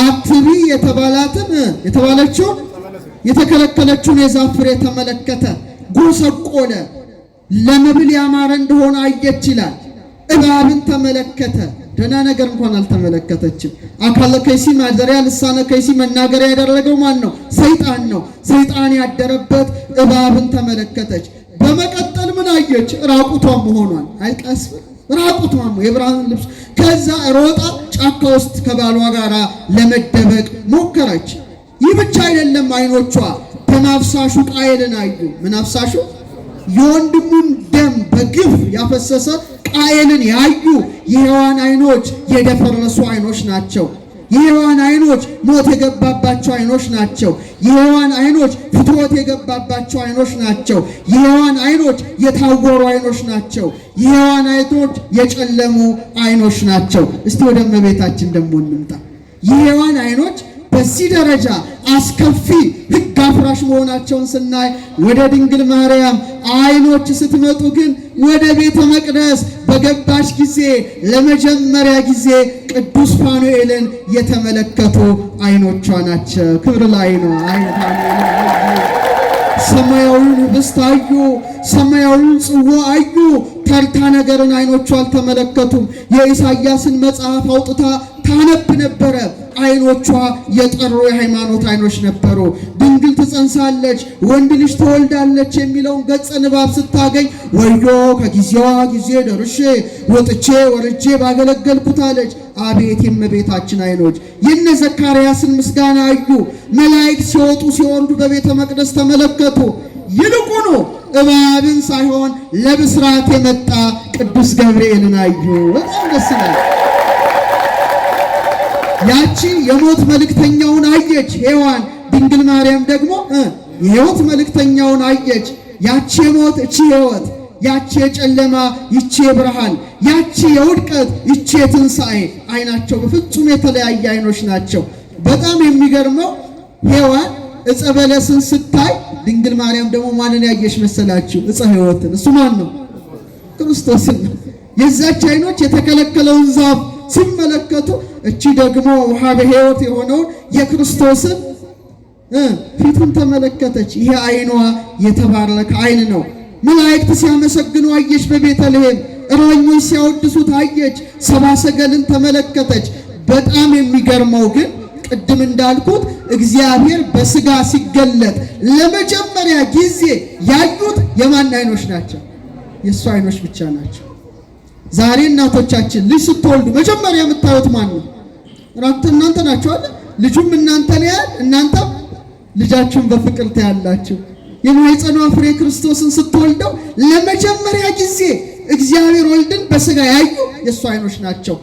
[SPEAKER 1] አትቢ የተባለችውን የተከለከለችውን የዛፍ ፍሬ ተመለከተ። ጎሰቆለ። ለመብል ያማረ እንደሆነ አየች ይላል። እባብን ተመለከተ። ደህና ነገር እንኳን አልተመለከተችም። አካለ ከይሲ ማደሪያ ልሳነ ከይሲ መናገሪያ ያደረገው ማን ነው? ሰይጣን ነው። ሰይጣን ያደረበት እባብን ተመለከተች። በመቀጠል ምን አየች? ራቁቷን መሆኗን። አይቀስ ራቁቷን የብርሃን ልብስ። ከዛ ሮጣ ጫካ ውስጥ ከባሏ ጋር ለመደበቅ ሞከረች። ይህ ብቻ አይደለም። ዓይኖቿ ደም አፍሳሹ ቃየልን አዩ። ምን አፍሳሹ? የወንድሙን ደም በግፍ ያፈሰሰ ቃየልን ያዩ የሔዋን ዓይኖች የደፈረሱ ዓይኖች ናቸው። የሔዋን ዓይኖች ሞት የገባባቸው ዓይኖች ናቸው። የሔዋን ዓይኖች ፍትወት የገባባቸው ዓይኖች ናቸው። የሔዋን ዓይኖች የታወሩ ዓይኖች ናቸው። የሔዋን ዓይኖች የጨለሙ ዓይኖች ናቸው። እስቲ ወደ እመቤታችን ደግሞ እንምጣ። የሔዋን ዓይኖች በዚህ ደረጃ አስከፊ ሕግ አፍራሽ መሆናቸውን ስናይ ወደ ድንግል ማርያም ዓይኖች ስትመጡ ግን ወደ ቤተ መቅደስ በገባች ጊዜ ለመጀመሪያ ጊዜ ቅዱስ ፋኑኤልን የተመለከቱ ዓይኖቿ ናቸው። ክብር ላይ ነው። ዓይን ፋኑኤልን ሰማያዊውን ህብስት አዩ፣ ሰማያዊውን ጽዋ አዩ። ተርታ ነገርን ዓይኖቿ አልተመለከቱም። የኢሳይያስን መጽሐፍ አውጥታ ታነብ ነበረ። ዓይኖቿ የጠሩ የሃይማኖት ዓይኖች ነበሩ። ድንግል ትጸንሳለች፣ ወንድ ልጅ ትወልዳለች የሚለውን ገጸ ንባብ ስታገኝ ወዮ ከጊዜዋ ጊዜ ደርሼ ወጥቼ ወርጄ ባገለገልኩት አለች። አቤት የእመቤታችን ዓይኖች! የነ ዘካርያስን ምስጋና አዩ። መላእክት ሲወጡ ሲወርዱ በቤተ መቅደስ ተመለከቱ። ይልቁኑ እባብን ሳይሆን ለብስራት የመጣ ቅዱስ ገብርኤልን አዩ። በጣም ደስ ይላል። ያቺ የሞት መልእክተኛውን አየች ሔዋን። ድንግል ማርያም ደግሞ የሕይወት መልእክተኛውን አየች። ያቺ የሞት እቺ ሕይወት፣ ያቺ የጨለማ ይቺ የብርሃን፣ ያቺ የውድቀት ይቺ የትንሣኤ። ዓይናቸው በፍጹም የተለያየ ዓይኖች ናቸው። በጣም የሚገርመው ሔዋን ዕፀ በለስን ስታይ ድንግል ማርያም ደግሞ ማንን ያየሽ መሰላችሁ? ዕፀ ሕይወትን። እሱ ማን ነው? ክርስቶስን ነው። የዛች አይኖች የተከለከለውን ዛፍ ሲመለከቱ እቺ ደግሞ ውሃበ ሕይወት የሆነውን የክርስቶስን ፊቱን ተመለከተች። ይሄ አይኗ የተባረከ አይን ነው። መላእክት ሲያመሰግኑ አየች። በቤተልሔም እረኞች ሲያወድሱት አየች። ሰብአ ሰገልን ተመለከተች። በጣም የሚገርመው ግን ቅድም እንዳልኩት እግዚአብሔር በስጋ ሲገለጥ ለመጀመሪያ ጊዜ ያዩት የማን አይኖች ናቸው? የእሱ አይኖች ብቻ ናቸው። ዛሬ እናቶቻችን ልጅ ስትወልዱ መጀመሪያ የምታዩት ማን ነው? እናንተ ናችሁ አይደል? ልጁም እናንተን ያያል፣ እናንተ ልጃችሁን በፍቅር ታያላችሁ። የማኅፀኗ ፍሬ ክርስቶስን ስትወልደው ለመጀመሪያ ጊዜ እግዚአብሔር ወልድን በስጋ ያዩ የእሱ አይኖች ናቸው።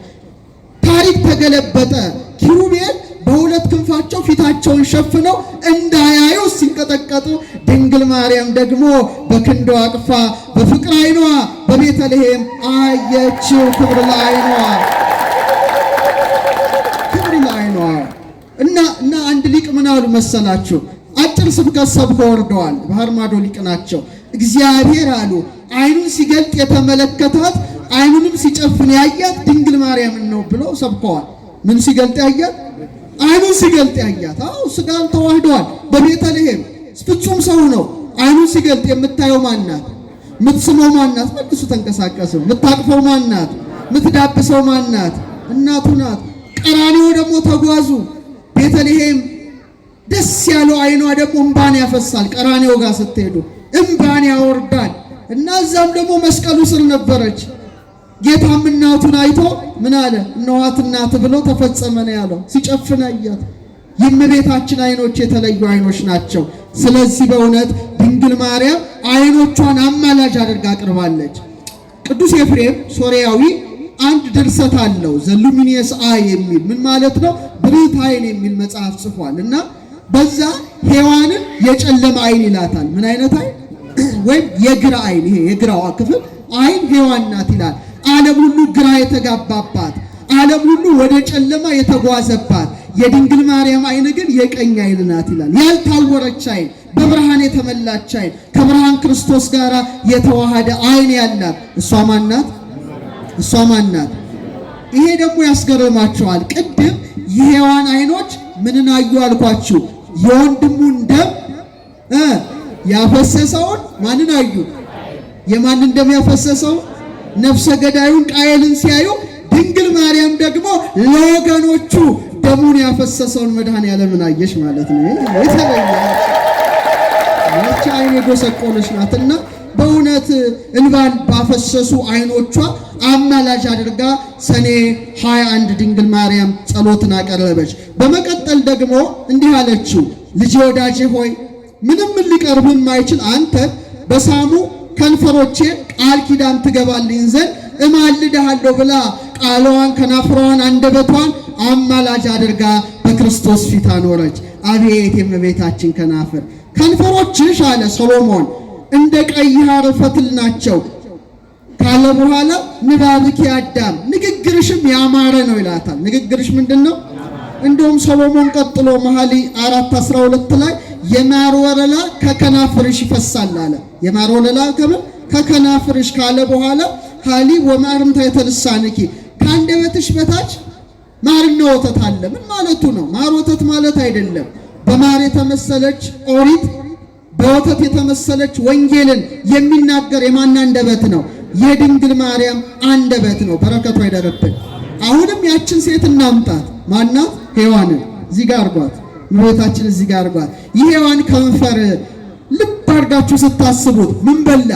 [SPEAKER 1] ታሪክ ተገለበጠ። ኪሩቤል በሁለት ክንፋቸው ፊታቸውን ሸፍነው እንዳያዩ ሲንቀጠቀጡ፣ ድንግል ማርያም ደግሞ በክንዷ አቅፋ በፍቅር አይኗ በቤተልሔም አየችው። ክብር ለዓይኗ፣ ክብር ለዓይኗ። እና አንድ ሊቅ ምን አሉ መሰላችሁ? አጭር ስብከት ሰብከው ወርደዋል። ባህር ማዶ ሊቅ ናቸው። እግዚአብሔር አሉ አይኑን ሲገልጥ የተመለከታት አይኑንም ሲጨፍን ያያት ድንግል ማርያምን ነው ብለው ሰብከዋል። ምን ሲገልጥ ያያት? አይኑን ሲገልጥ ያያት። አዎ ስጋን ተዋህደዋል። በቤተልሔም ፍጹም ሰው ነው። አይኑን ሲገልጥ የምታየው ማናት? የምትስመው ማናት? መልሱ ተንቀሳቀሱ። የምታቅፈው ማናት? የምትዳብሰው ማናት? እናቱ ናት። ቀራንዮ ደግሞ ተጓዙ። ቤተልሔም ደስ ያለው አይኗ ደግሞ እምባን ያፈሳል። ቀራንዮ ጋር ስትሄዱ እምባን ያወርዳል። እና እዛም ደግሞ መስቀሉ ስር ነበረች። ጌታም እናቱን አይቶ ምን አለ? እነኋት እናት ብሎ ተፈጸመ ነው ያለው። ሲጨፍን አያት። የእመቤታችን አይኖች የተለዩ አይኖች ናቸው። ስለዚህ በእውነት ድንግል ማርያም አይኖቿን አማላጅ አድርጋ አቅርባለች። ቅዱስ ኤፍሬም ሶርያዊ አንድ ድርሰት አለው ዘሉሚኒየስ አይ የሚል ምን ማለት ነው? ብሩህ አይን የሚል መጽሐፍ ጽፏል። እና በዛ ሔዋንን የጨለመ አይን ይላታል። ምን አይነት አይን? ወይም የግራ አይን። ይሄ የግራዋ ክፍል አይን ሔዋን ናት ይላል። ዓለም ሁሉ ግራ የተጋባባት፣ ዓለም ሁሉ ወደ ጨለማ የተጓዘባት፣ የድንግል ማርያም አይን ግን የቀኝ አይን ናት ይላል። ያልታወረች አይን፣ በብርሃን የተመላች አይን፣ ከብርሃን ክርስቶስ ጋር የተዋሃደ አይን ያላት እሷ ማናት? እሷ ማናት? ይሄ ደግሞ ያስገርማቸዋል። ቅድም የሔዋን አይኖች ምንን አዩ አልኳችሁ? የወንድሙን ደም ያፈሰሰውን ማንን አዩ? የማንን ደም ያፈሰሰው? ነፍሰ ገዳዩን ቃየልን ሲያዩ፣ ድንግል ማርያም ደግሞ ለወገኖቹ ደሙን ያፈሰሰውን መድኃኔዓለምን አየሽ ማለት ነው። የተለየች አይን የጎሰቆለች ናትና በእውነት እንባን ባፈሰሱ አይኖቿ አማላጅ አድርጋ ሰኔ 21 ድንግል ማርያም ጸሎትን አቀረበች። በመቀጠል ደግሞ እንዲህ አለችው፣ ልጄ ወዳጄ ሆይ ምንም ሊቀርብ የማይችል አንተ በሳሙ ከንፈሮቼ ቃል ኪዳን ትገባልኝ ዘንድ እማልድሃለሁ ብላ ቃሏን ከናፍሯን አንደበቷን አማላጅ አድርጋ በክርስቶስ ፊት አኖረች። አቤት የእመቤታችን ከናፍር! ከንፈሮችሽ አለ ሰሎሞን እንደ ቀይ ሐር ፈትል ናቸው ካለ በኋላ ንባብኪ አዳም ንግግርሽም ያማረ ነው ይላታል። ንግግርሽ ምንድነው? እንደውም ሰሎሞን ቀጥሎ መኃልየ 4:12 ላይ የማር ወለላ ከከናፍርሽ ይፈሳል አለ። የማር ወለላ ከከናፍርሽ ካለ በኋላ ሀሊ ወማርምታ የተልሳንኪ ከአንደበትሽ በታች ማርና ወተት አለ። ምን ማለቱ ነው? ማር ወተት ማለት አይደለም። በማር የተመሰለች ኦሪት፣ በወተት የተመሰለች ወንጌልን የሚናገር የማን አንደበት ነው? የድንግል ማርያም አንደበት ነው። በረከቷ ይደረብን። አሁንም ያችን ሴት እናምጣት። ማናት? ሔዋንን እዚህ ጋር አርጓት። እመቤታችን እዚህ ጋር አርጓት። የሔዋን ከንፈር ልብ አድርጋችሁ ስታስቡት ምን በላ?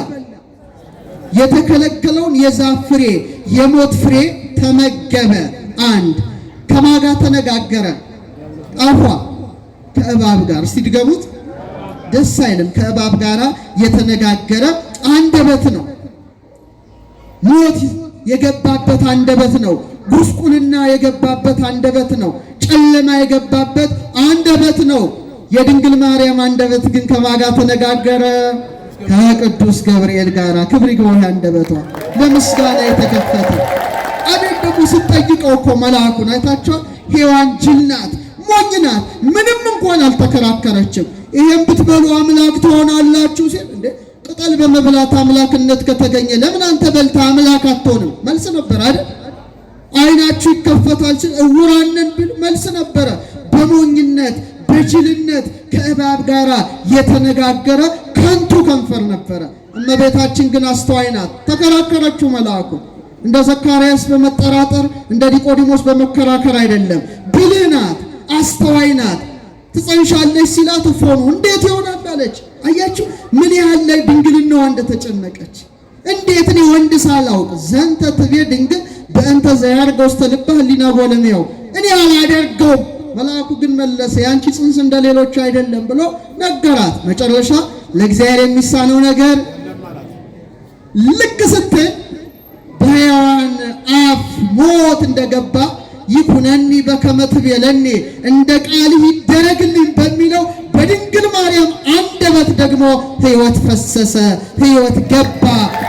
[SPEAKER 1] የተከለከለውን የዛፍ ፍሬ የሞት ፍሬ ተመገበ። አንድ ከማጋ ተነጋገረ። አፏ ከእባብ ጋር እስቲ ድገሙት። ደስ አይልም? ከእባብ ጋር የተነጋገረ አንደበት ነው። ሞት የገባበት አንደበት ነው። ጉስቁልና የገባበት አንደበት ነው። ጨለማ የገባበት አንደበት ነው። የድንግል ማርያም አንደበት ግን ከማጋ ተነጋገረ? ከቅዱስ ገብርኤል ጋር። ክብር ይግባው። አንደበቷ ለምስጋና የተከፈተ አቤት! ደግሞ ስትጠይቀው እኮ መልአኩን አይታችኋል? ሔዋን ጅል ናት፣ ሞኝ ናት። ምንም እንኳን አልተከራከረችም። ይሄን ብትበሉ አምላክ ትሆናላችሁ ሲል እንዴ ቅጠል በመብላት አምላክነት ከተገኘ ለምን አንተ በልታ አምላክ አትሆንም? መልስ ነበር አይደል? አይናችሁ ይከፈታል ሲል እውራንን ቢል መልስ ነበረ። በሞኝነት በጅልነት ከእባብ ጋር የተነጋገረ ከንቱ ከንፈር ነበረ። እመቤታችን ግን አስተዋይ ናት። ተከራከረችው መልአኩ። እንደ ዘካርያስ በመጠራጠር እንደ ኒቆዲሞስ በመከራከር አይደለም። ብልህ ናት፣ አስተዋይ ናት። ትጸንሻለች ሲላት እፎኑ እንዴት ይሆናል አለች። አያችሁ ምን ያህል ላይ ድንግልናዋ እንደተጨነቀች። እንዴት እኔ ወንድ ሳላውቅ ዘንተ ትቤ ድንግል በእንተ ዘያርገ ውስተ ልበ ህሊና ጎለሜው እኔ አላደርገውም። መልአኩ ግን መለሰ ያንቺ ጽንስ እንደሌሎቹ አይደለም ብሎ ነገራት። መጨረሻ ለእግዚአብሔር የሚሳነው ነገር ልክ ስትል በሕያዋን አፍ ሞት እንደገባ ይኩነኒ በከመ ትቤለኒ እንደ ቃልህ ይደረግልኝ በሚለው በድንግል ማርያም አንደበት ደግሞ ሕይወት ፈሰሰ፣ ሕይወት ገባ።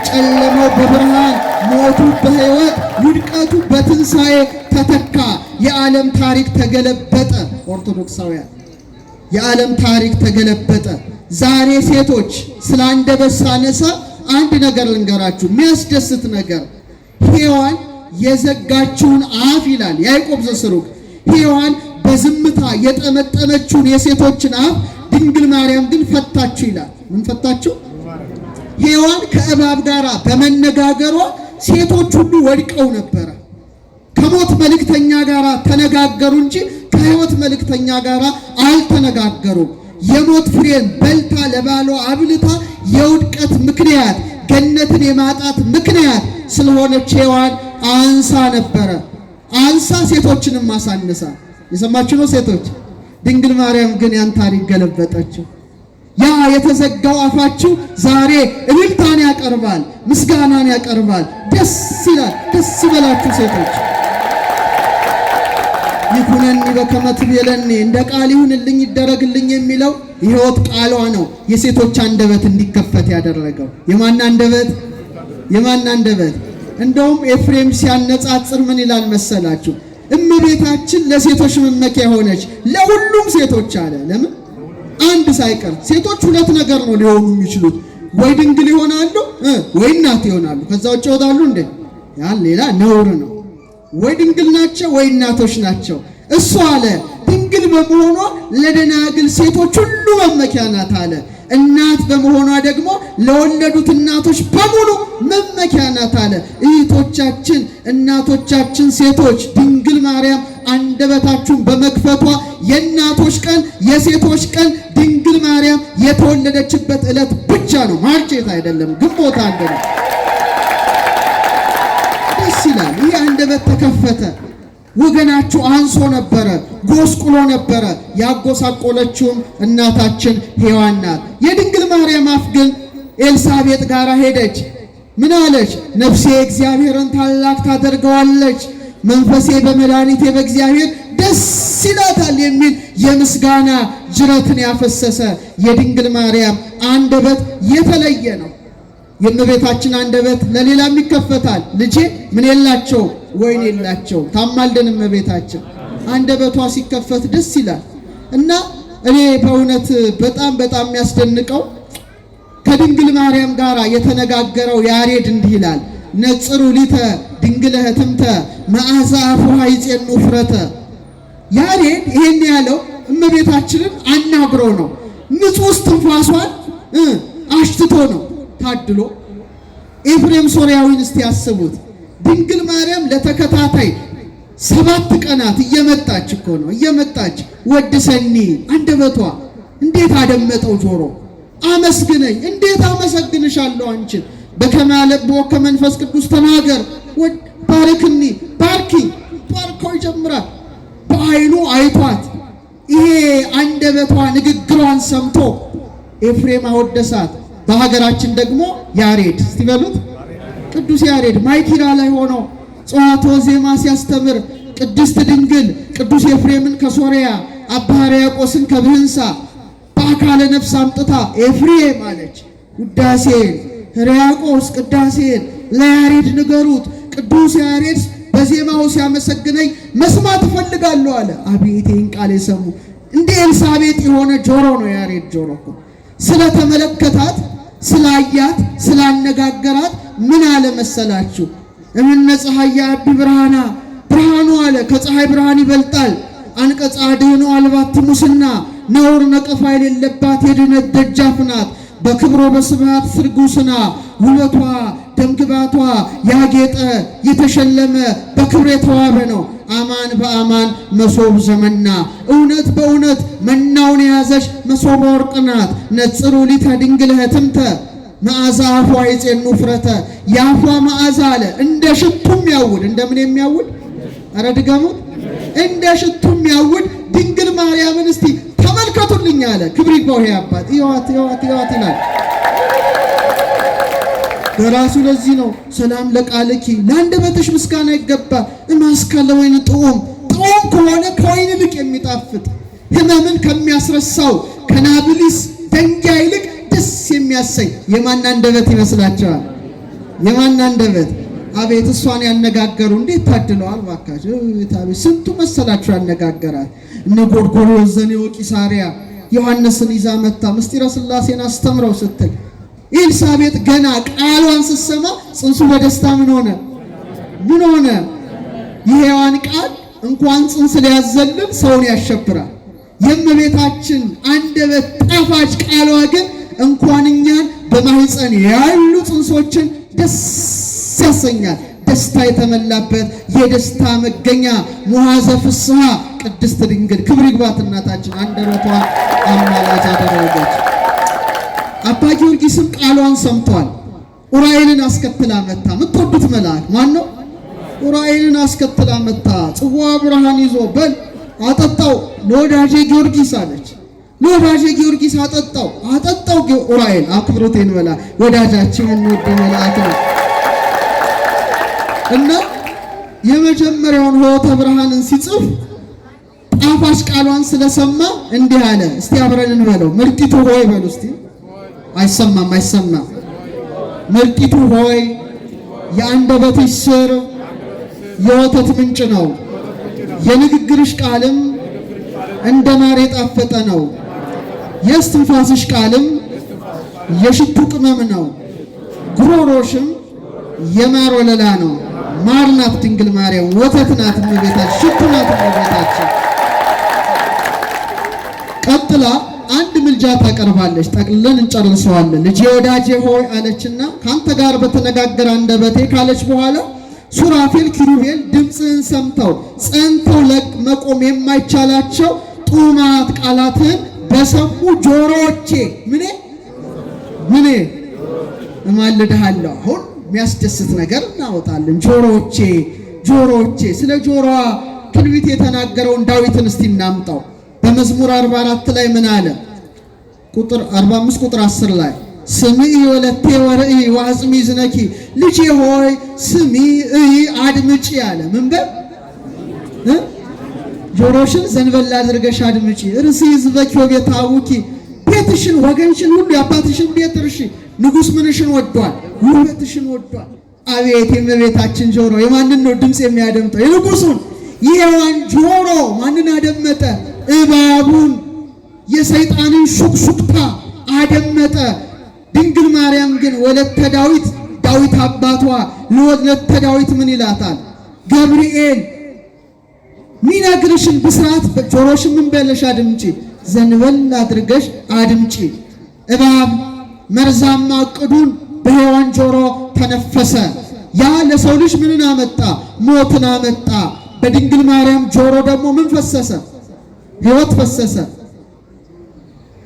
[SPEAKER 1] ጨለማው በብርሃን ሞቱ በሕይወት ውድቀቱ በትንሣኤ ተተካ። የዓለም ታሪክ ተገለበጠ። ኦርቶዶክሳውያን የዓለም ታሪክ ተገለበጠ። ዛሬ ሴቶች ስለ አንደበት ሳነሳ አንድ ነገር ልንገራችሁ፣ የሚያስደስት ነገር። ሔዋን የዘጋችውን አፍ ይላል ያዕቆብ ዘስሩግ፣ ሔዋን በዝምታ የጠመጠመችውን የሴቶችን አፍ ድንግል ማርያም ግን ፈታችሁ ይላል። ምን ፈታችሁ? ሔዋን ከእባብ ጋር በመነጋገሯ ሴቶች ሁሉ ወድቀው ነበረ። ከሞት መልእክተኛ ጋር ተነጋገሩ እንጂ ከሕይወት መልእክተኛ ጋር አልተነጋገሩም። የሞት ፍሬን በልታ ለባሏ አብልታ የውድቀት ምክንያት ገነትን የማጣት ምክንያት ስለሆነች ሔዋን አንሳ ነበረ። አንሳ ሴቶችንም አሳንሳ። የሰማችሁ ነው ሴቶች። ድንግል ማርያም ግን ያን ታሪክ ገለበጠችው። ያ የተዘጋው አፋችሁ ዛሬ እልልታን ያቀርባል፣ ምስጋናን ያቀርባል። ደስ ይላል። ደስ ይበላችሁ ሴቶች። ይኩነኒ በከመ ትቤለኒ እንደ ቃል ይሁንልኝ ይደረግልኝ የሚለው የሕይወት ቃሏ ነው የሴቶች አንደበት እንዲከፈት ያደረገው። የማን አንደበት? የማን አንደበት? እንደውም ኤፍሬም ሲያነጻጽር ምን ይላል መሰላችሁ? እመቤታችን ለሴቶች መመኪያ ሆነች፣ ለሁሉም ሴቶች አለ። ለምን? አንድ ሳይቀር። ሴቶች ሁለት ነገር ነው ሊሆኑ የሚችሉት፣ ወይ ድንግል ይሆናሉ ወይ እናት ይሆናሉ። ከዛ ውጭ ይወጣሉ እንዴ? ያ ሌላ ነውር ነው። ወይ ድንግል ናቸው ወይ እናቶች ናቸው። እሱ አለ ድንግል በመሆኗ ለደናግል ሴቶች ሁሉ መመኪያ ናት አለ። እናት በመሆኗ ደግሞ ለወለዱት እናቶች በሙሉ መመኪያ ናት አለ። እህቶቻችን፣ እናቶቻችን ሴቶች ድንግል ማርያም አንደበታችሁን በመክፈቷ የእናቶች ቀን የሴቶች ቀን ድንግል ማርያም የተወለደችበት ዕለት ብቻ ነው። ማርቼት አይደለም፣ ግንቦት አንድ ነው። ደስ ይላል። ይህ አንደበት ተከፈተ። ወገናችሁ አንሶ ነበረ፣ ጎስቁሎ ነበረ። ያጎሳቆለችውም እናታችን ሔዋን ናት። የድንግል ማርያም አፍ ግን ኤልሳቤጥ ጋር ሄደች። ምን አለች? ነፍሴ እግዚአብሔርን ታላቅ ታደርገዋለች፣ መንፈሴ በመድኃኒቴ በእግዚአብሔር ደስ ይላታል የሚል የምስጋና ጅረትን ያፈሰሰ የድንግል ማርያም አንደበት የተለየ ነው። የእመቤታችን አንደበት ለሌላም ይከፈታል። ልጄ ምን የላቸው ወይን የላቸው ታማልደን እመቤታችን አንደበቷ ሲከፈት ደስ ይላል። እና እኔ በእውነት በጣም የሚያስደንቀው ከድንግል ማርያም ጋር የተነጋገረው ያሬድ እንዲህ ይላል። ነጽሩ ሊተ ድንግለ ህትምተ መዓዛ አፉሃ ይጼኑ ፍረተ። ያሬድ ይሄን ያለው እመቤታችንን አናግሮ ነው። ንጹህ እስትንፋሷን አሽትቶ ነው ታድሎ። ኤፍሬም ሶርያዊን እስቲ ያስቡት። ድንግል ማርያም ለተከታታይ 7 ቀናት እየመጣች እኮ ነው እየመጣች ወድሰኒ አንደበቷ እንዴት አደመጠው ጆሮ። አመስግነኝ እንዴት አመሰግንሻለሁ አንቺን በከመ አለብዎ ከመንፈስ ቅዱስ ተናገር ባርክኒ ባርኪ ባርኮ ይጀምራል። በዓይኑ አይቷት ይሄ አንደበቷ ንግግሯን ሰምቶ ኤፍሬም አወደሳት። በሀገራችን ደግሞ ያሬድ እስቲ በሉት ቅዱስ ያሬድ ማይኪራ ላይ ሆኖ ጸዋቶ ዜማ ሲያስተምር ቅድስት ድንግል ቅዱስ ኤፍሬምን ከሶሪያ አባ ሕርያቆስን ከብህንሳ በአካለ ነፍስ አምጥታ ኤፍሬም አለች ውዳሴን ሕርያቆስ ቅዳሴን ለያሬድ ንገሩት፣ ቅዱስ ያሬድ በዜማው ሲያመሰግነኝ መስማት እፈልጋለሁ አለ። አቤት ይህን ቃል የሰሙ እንደ ኤልሳቤጥ የሆነ ጆሮ ነው ያሬድ ጆሮ እኮ። ስለተመለከታት ስላያት ስላነጋገራት ምን አለ መሰላችሁ? እምነ ፀሐይ ያቢ ብርሃና ብርሃኑ አለ ከፀሐይ ብርሃን ይበልጣል። አንቀጸ አድኅኖ አልባቲ ሙስና ነውር ነቀፋ የሌለባት የድነት ደጃፍ ናት። በክብሮ በስብሐት ስርጉስና ውበቷ ደምግባቷ ያጌጠ የተሸለመ በክብር የተዋበ ነው። አማን በአማን መሶብ ዘመና እውነት በእውነት መናውን የያዘች መሶበ ወርቅ ናት። ነጽሩ ሊተ ድንግል ህትምተ መዓዛ አፏ የጼኑ ፍረተ የአፏ መዓዛ አለ እንደ ሽቱም ያውድ እንደምን የሚያውድ ኧረ ድገሙት እንደ ሽቱም ያውድ ድንግል ማርያምን እስቲ ተመልከቱልኝ አለ። ክብር ይግባው ይሄ አባት ይዋት ይላል በራሱ። ለዚህ ነው ሰላም ለቃልኪ ለአንደበትሽ ምስጋና ይገባል። እማስካለ ወይን ጥዑም ከሆነ ከወይን ይልቅ የሚጣፍጥ ህመምን ከሚያስረሳው ከናብሊስ ደንጊያ ይልቅ ደስ የሚያሰኝ የማን አንደበት ይመስላችኋል? የማን አንደበት? አቤት እሷን ያነጋገሩ እንዴት ታድለዋል ባካችሁ! አቤት ስንቱ መሰላችሁ ያነጋገራል። እነ ጎርጎርዮስ ዘኔዎ ቂሳርያ ዮሐንስን ይዛ መጣ ምስጢረ ሥላሴን አስተምረው ስትል ኤልሳቤጥ ገና ቃሏን ስትሰማ ጽንሱ በደስታ ምን ሆነ? የሔዋን ቃል እንኳን ጽንስ ሊያዘልል ሰውን ያሸብራል። የእመቤታችን አንደበት ጣፋጭ ቃሏ ግን እንኳን እኛን በማህፀን ያሉ ጽንሶችን ደስ ያሰኛል። ደስታ የተመላበት የደስታ መገኛ ሙሐዘ ፍስሐ ቅድስት ድንግል ክብር ይግባት እናታችን አንደበቷ አማላጅ አደረገች። አባ ጊዮርጊስም ቃሏን ሰምቷል። ኡራኤልን አስከትላ መጣ። የምትወዱት መልአክ ማን ነው? ኡራኤልን አስከትላ መጣ። ጽዋ ብርሃን ይዞ በል አጠጣው ለወዳጄ ጊዮርጊስ አለች። ለወዳጄ ጊዮርጊስ አጠጣው ኡራኤል አክብሮቴን በላ ወዳጃችን እንወድ መልአክ ነው እና የመጀመሪያውን ሆተ ብርሃንን ሲጽፍ ጣፋጭ ቃሏን ስለሰማ እንዲህ አለ። እስቲ አብረን እንበለው። ምርጢቱ ሆይ በሉ እስቲ። አይሰማም ምርጢቱ ሆይ የአንደበትሽ ስር የወተት ምንጭ ነው፣ የንግግርሽ ቃልም እንደ ማር የጣፈጠ ነው፣ የእስትንፋስሽ ቃልም የሽቱ ቅመም ነው፣ ጉሮሮሽም የማር ወለላ ነው። ማር ናት ድንግል ማርያም፣ ወተት ናት እመቤታችን፣ ሽቱ ናት እመቤታችን። ቀጥላ አንድ ምልጃ ታቀርባለች። ጠቅልለን እንጨርሰዋለን። ልጄ ወዳጄ ሆይ አለችና ካንተ ጋር በተነጋገረ አንደበቴ ካለች በኋላ ሱራፌል ኪሩቤል ድምፅህን ሰምተው ጸንተው መቆም የማይቻላቸው ጡማት ቃላትን በሰሙ ጆሮዎቼ ምን እማልድሃለሁ። አሁን የሚያስደስት ነገር እናወጣለን። ጆሮዎቼ ስለ ጆሮዋ ትንቢት የተናገረውን ዳዊትን እስቲ እናምጣው። በመዝሙር 44 ላይ ምን አለ? ቁጥር 45 ቁጥር 10 ላይ ስምዒ ወለቴ ወርእይ ወአጽሚ ዝነኪ፣ ልጄ ሆይ ስሚ አድምጪ አለ። ምን በል ጆሮሽን ዘንበል አድርገሽ አድምጪ። ርሲ ሕዝበኪ ወቤተ አቡኪ፣ ቤትሽን ወገንሽን ሁሉ የአባትሽን ቤት እርሺ። ንጉሥ ምንሽን ወዷል? ውበትሽን ወዷል። አቤት የእመቤታችን ጆሮ የማንን ነው ድምፅ የሚያደምጠው? የንጉሡን። የሔዋን ጆሮ ማንን አደመጠ? እባቡን የሰይጣንን ሹክሹክታ አደመጠ። ድንግል ማርያም ግን ወለተ ዳዊት አባቷ ለወለተ ዳዊት ምን ይላታል? ገብርኤል ሚነግርሽን ብስራት ጆሮሽን ምን በለሽ አድምጪ፣ ዘንበል አድርገሽ አድምጪ። እባብ መርዛማ ዕቅዱን በሔዋን ጆሮ ተነፈሰ። ያ ለሰው ልጅ ምንን አመጣ? ሞትን አመጣ። በድንግል ማርያም ጆሮ ደግሞ ምን ፈሰሰ? ሕይወት ፈሰሰ።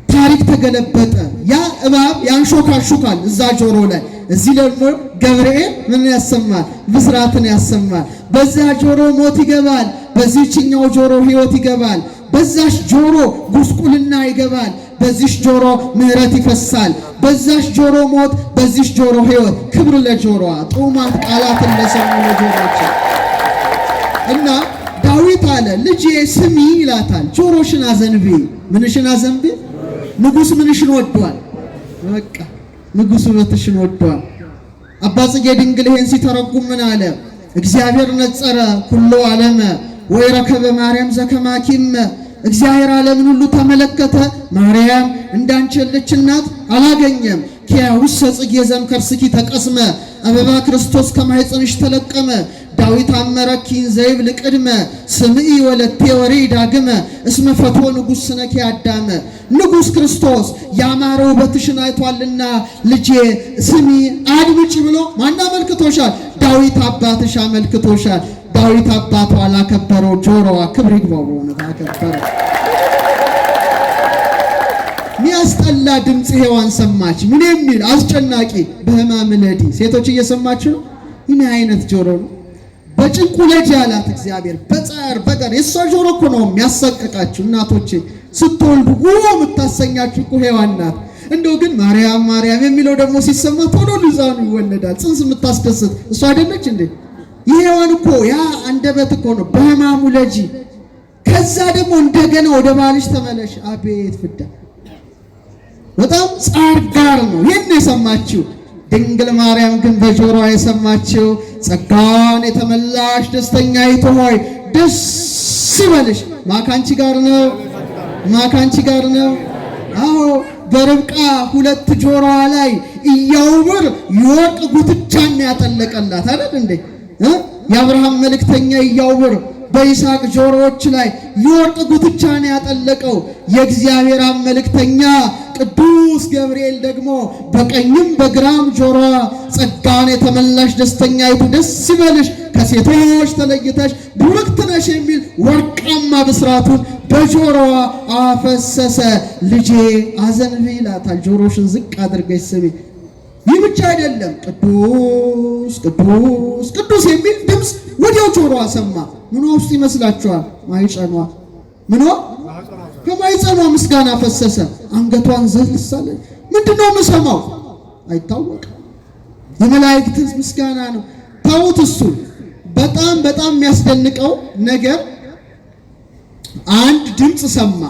[SPEAKER 1] ታሪክ ተገለበጠ። ያ እባብ ያንሾካሹካል እዛ ጆሮ ላይ፣ እዚህ ደግሞ ገብርኤል ምን ያሰማል? ብስራትን ያሰማል። በዛ ጆሮ ሞት ይገባል፣ በዚህኛው ጆሮ ሕይወት ይገባል። በዛሽ ጆሮ ጉስቁልና ይገባል፣ በዚሽ ጆሮ ምሕረት ይፈሳል። በዛሽ ጆሮ ሞት፣ በዚሽ ጆሮ ሕይወት። ክብር ለጆሮዋ ጡማት ቃላትን ለሰሙ ለጆሮች እና ዳዊት አለ ልጄ ስሚ ይላታል። ጆሮሽን አዘንቢ። ምንሽን አዘንቢ? ንጉሥ ምንሽን ወዷል? በቃ ንጉሥ ውበትሽን ወዷል። አባ ጽጌ ድንግል ይሄን ሲተረጉም ምን አለ? እግዚአብሔር ነጸረ ኩሎ ዓለመ ወይረከበ ማርያም ዘከማኪም እግዚአብሔር ዓለምን ሁሉ ተመለከተ፣ ማርያም እንዳንቺ ያለች እናት አላገኘም። ኪያውሰ ጽጌ ዘእምከርስኪ ተቀስመ አበባ ክርስቶስ ከማኅፀንሽ ተለቀመ። ዳዊት አመረኪን ዘይብል ቅድመ ስምዒ ወለቴ ወሬ ዳግመ እስመ ፈቶ ንጉሥ ስነኪ አዳመ። ንጉሥ ክርስቶስ ያማረ ውበትሽን አይቷልና ልጄ ስሚ አድምጪ ብሎ ማን አመልክቶሻል? ዳዊት አባትሽ አመልክቶሻል። ዳዊት አባቷ ላከበረው ጆሮዋ ክብር ይግባው። በእውነት አከበረ። ሚያስጠላ ድምፅ ሔዋን ሰማች። ምን የሚል አስጨናቂ በሕማም ለዲ። ሴቶች እየሰማችሁ ነው? ምን አይነት ጆሮ ነው? በጭንቁ ልጅ ያላት እግዚአብሔር በጻር በቀር የሷ ጆሮ እኮ ነው የሚያሰቅቃችሁ። እናቶቼ ስትወልዱ የምታሰኛችሁ እኮ ሔዋን ናት። እንደው ግን ማርያም ማርያም የሚለው ደግሞ ሲሰማ ቶሎ ልዛኑ ይወለዳል። ጽንስ የምታስደስት እሷ አይደለች እንዴ? የሔዋን እኮ ያ አንደበት እኮ ነው በሕማሙ ለጂ። ከዛ ደግሞ እንደገና ወደ ባልሽ ተመለሽ። አቤት ፍዳ! በጣም ጻር ጋር ነው ይህን የሰማችው። ድንግል ማርያም ግን በጆሮዋ የሰማችው ጸጋን የተመላሽ ደስተኛይቱ ሆይ ደስ ይበልሽ። ማካንቺ ጋር ነው፣ ማካንቺ ጋር ነው። አዎ በርብቃ ሁለት ጆሮዋ ላይ ኢያውብር የወርቅ ጉትቻን ያጠለቀላት አይደል እንዴ? የአብርሃም መልእክተኛ ኢያውብር በይስሐቅ ጆሮዎች ላይ የወርቅ ጉትቻን ያጠለቀው የእግዚአብሔር መልእክተኛ ቅዱስ ገብርኤል ደግሞ በቀኝም በግራም ጆሮዋ ጸጋን የተመላሽ ደስተኛይቱ ደስ ይበልሽ ከሴቶች ተለይተሽ ቡርክት ነሽ የሚል ወርቃማ ብስራቱን በጆሮዋ አፈሰሰ። ልጄ አዘንቢ ይላታል። ጆሮሽን ዝቅ አድርገሽ ስሚ። ይህ ብቻ አይደለም፣ ቅዱስ ቅዱስ ቅዱስ የሚል ድምፅ ወዲያው ጆሮዋ ሰማ። ምኗ ውስጥ ይመስላችኋል? ማኅፀኗ። ምኗ? ከማኅፀኗ ምስጋና ፈሰሰ። አንገቷን ዘልሳለ። ምንድነው የምሰማው? አይታወቅም። የመላእክት ምስጋና ነው። ታውት እሱ በጣም በጣም የሚያስደንቀው ነገር አንድ ድምፅ ሰማ።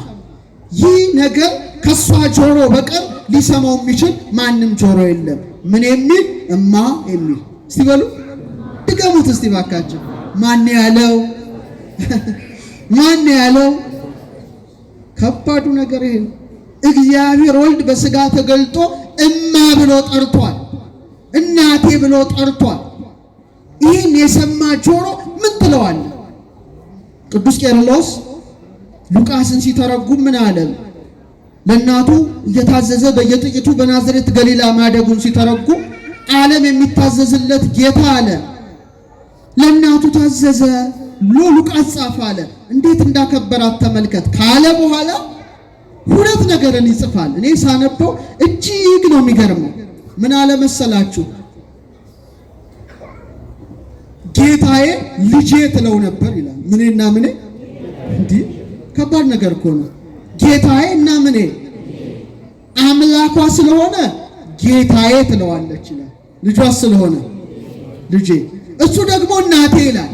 [SPEAKER 1] ይህ ነገር ከሷ ጆሮ በቀር ሊሰማው የሚችል ማንም ጆሮ የለም። ምን የሚል? እማ የሚል። እስቲ በሉ ድገሙት እስቲ ባካችሁ። ማን ያለው? ማን ያለው? ከባዱ ነገር ይሄ ነው። እግዚአብሔር ወልድ በስጋ ተገልጦ እማ ብሎ ጠርቷል። እናቴ ብሎ ጠርቷል። ይህን የሰማ ጆሮ ምን ትለዋል? ቅዱስ ቄርሎስ ሉቃስን ሲተረጉም ምን አለ? ለእናቱ እየታዘዘ በየጥቂቱ በናዝሬት ገሊላ ማደጉን ሲተረጉም ዓለም የሚታዘዝለት ጌታ አለ። ለእናቱ ታዘዘ ሉቃስ ጻፈ አለ። እንዴት እንዳከበራት ተመልከት ካለ በኋላ ሁለት ነገርን ይጽፋል። እኔ ሳነበው እጅግ ነው የሚገርመው። ምን አለ መሰላችሁ? ጌታዬ ልጄ ትለው ነበር ይላል። ምኔና ምኔ? እንዲህ ከባድ ነገር እኮ ነው። ጌታዬ እና ምኔ አምላኳ ስለሆነ ጌታዬ ትለዋለች ይላል። ልጇ ስለሆነ ልጄ። እሱ ደግሞ እናቴ ይላል።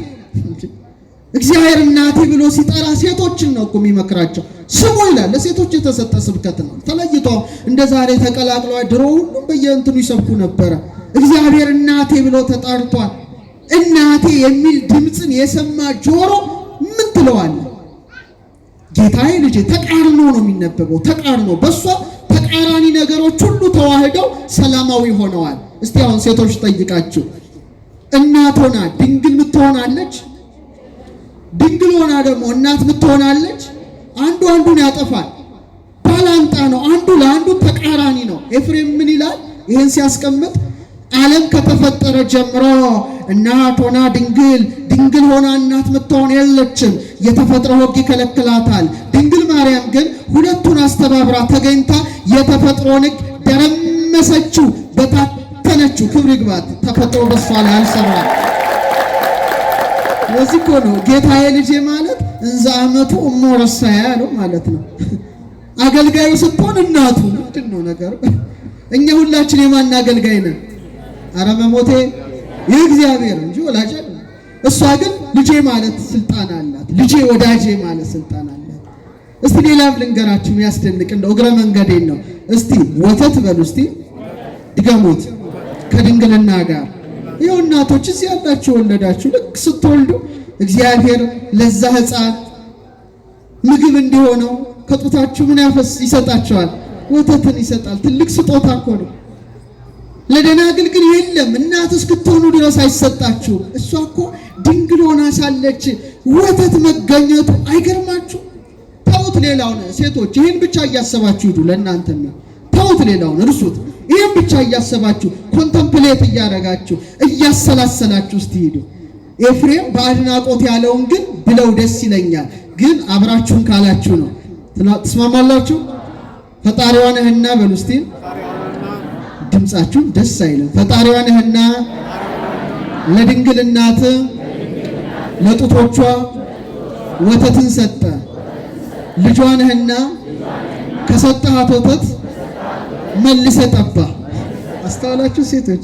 [SPEAKER 1] እግዚአብሔር እናቴ ብሎ ሲጠራ ሴቶችን ነው እኮ የሚመክራቸው። ስሙ ይላል። ለሴቶች የተሰጠ ስብከት ነው። ተለይቶ እንደ ዛሬ ተቀላቅሎ ድሮ ሁሉም በየእንትኑ ይሰብኩ ነበረ። እግዚአብሔር እናቴ ብሎ ተጠርቷል። እናቴ የሚል ድምፅን የሰማ ጆሮ ምን ትለዋለ? ጌታዬ ልጄ። ተቃርኖ ነው የሚነበበው። ተቃርኖ በሷ ተቃራኒ ነገሮች ሁሉ ተዋህደው ሰላማዊ ሆነዋል። እስቲ አሁን ሴቶች ጠይቃችሁ፣ እናት ሆና ድንግል ምትሆናለች? ድንግል ሆና ደግሞ እናት ምትሆናለች? አንዱ አንዱን ያጠፋል። ባላንጣ ነው። አንዱ ለአንዱ ተቃራኒ ነው። ኤፍሬም ምን ይላል ይህን ሲያስቀምጥ? ዓለም ከተፈጠረ ጀምሮ እናት ሆና ድንግል ሆና እናት ምትሆን የለችም። የተፈጥሮ ሕግ ይከለክላታል። ድንግል ማርያም ግን ሁለቱን አስተባብራ ተገኝታ የተፈጥሮን ሕግ ደረመሰችው፣ በታተነችው። ክብር ይግባት። ተፈጥሮ በሷ ላይ አልሰራም። ለዚህ እኮ ነው ጌታዬ ልጄ ማለት እንዛ አመቱ እሞረሳ ያለው ማለት ነው። አገልጋዩ ስትሆን እናቱ ምንድን ነው ነገር? እኛ ሁላችን የማን አገልጋይ ነን? አረ በሞቴ የእግዚአብሔር እንጂ ወላጅ አይደለም። እሷ ግን ልጄ ማለት ስልጣን አላት። ልጄ ወዳጄ ማለት ስልጣን አላት። እስቲ ሌላም ልንገራችሁ የሚያስደንቅ እንደው እግረ መንገዴን ነው። እስቲ ወተት በሉ እስቲ ድገሙት። ከድንግልና ጋር ይኸው እናቶች እዚህ ያላችሁ ወለዳችሁ። ልክ ስትወልዱ እግዚአብሔር ለዛ ሕፃን ምግብ እንዲሆነው ከጡታችሁ ምን ይሰጣቸዋል? ወተትን ይሰጣል። ትልቅ ስጦታ እኮ ነው። ለደናግል ግን የለም፣ እናት እስክትሆኑ ድረስ አይሰጣችሁ። እሷ እኮ ድንግል ሆና ሳለች ወተት መገኘቱ አይገርማችሁ? ተውት ሌላውን ሴቶች፣ ይህን ብቻ እያሰባችሁ ሂዱ። ለእናንተ ተውት ሌላውን እርሱት። ይህን ብቻ እያሰባችሁ ኮንተምፕሌት እያደረጋችሁ እያሰላሰላችሁ እስቲ ሂዱ። ኤፍሬም በአድናቆት ያለውን ግን ብለው ደስ ይለኛል። ግን አብራችሁን ካላችሁ ነው። ትስማማላችሁ? ፈጣሪዋ ነህና በሉ እስቲ። ድምጻችሁ ደስ አይልም። ፈጣሪዋ ነህና ለድንግል እናት ለጡቶቿ ወተትን ሰጠ። ልጇ ነህና ከሰጠሃት ወተት መልሰ ጠባ። አስተዋላችሁ ሴቶች?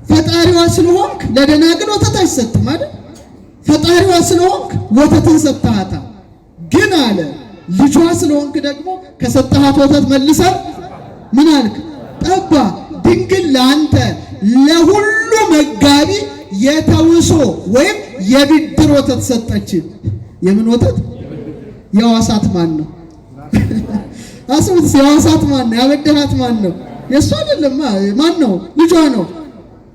[SPEAKER 1] ፈጣሪዋ ስለሆንክ ለደናግል ወተት አይሰጥም አይደል? ፈጣሪዋ ስለሆንክ ወተትን ሰጥሃታ። ግን አለ ልጇ ስለሆንክ ደግሞ ከሰጠሃት ወተት መልሰ ምን አልክ? ጠባ። ድንግል ለአንተ ለሁሉ መጋቢ የተውሶ ወይም የብድር ወተት ሰጠች። የምን ወተት? የዋሳት ማን ነው? አስቡት። የዋሳት ማን ነው? ያበደራት ማን ነው? የእሱ አይደለም። ማን ነው? ልጇ ነው።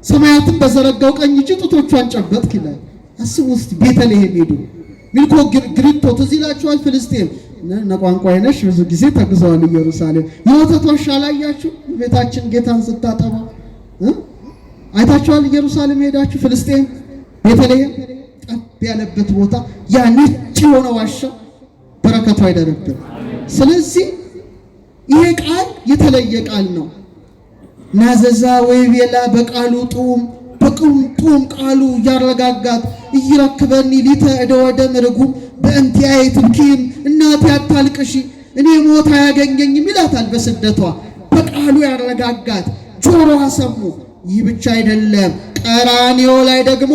[SPEAKER 1] ሰማያትን በዘረጋው ቀኝ እጅ ጡቶቿን ጨበጥክ ይላል። አስቡት። ቤተልሔም ሄዱ። ሚልኮ ግሪቶ ትዝ ይላችኋል? ፍልስጤም ነቋንቋ አይነሽ ብዙ ጊዜ ተግዘዋል። ኢየሩሳሌም የወተት ዋሻ ላያችሁ? ቤታችን ጌታን ስታጠባ አይታችኋል? ኢየሩሳሌም ሄዳችሁ ፍልስጤም ቤተልሔም ጠብ ያለበት ቦታ ያ ነጭ የሆነ ዋሻ በረከቱ አይደረብን። ስለዚህ ይሄ ቃል የተለየ ቃል ነው። ናዘዛ ወይቤላ በቃሉ ጡም በቁም ቃሉ ያረጋጋት ይረክበኒ ሊተ እደወደ ምርጉም በእንቲአይ ትብኪም እናቴ አታልቅሺ እኔ ሞት አያገኘኝም ይላታል በስደቷ። በቃሉ ያረጋጋት ጆሮዋ ሰሙ። ይህ ብቻ አይደለም፣ ቀራንዮ ላይ ደግሞ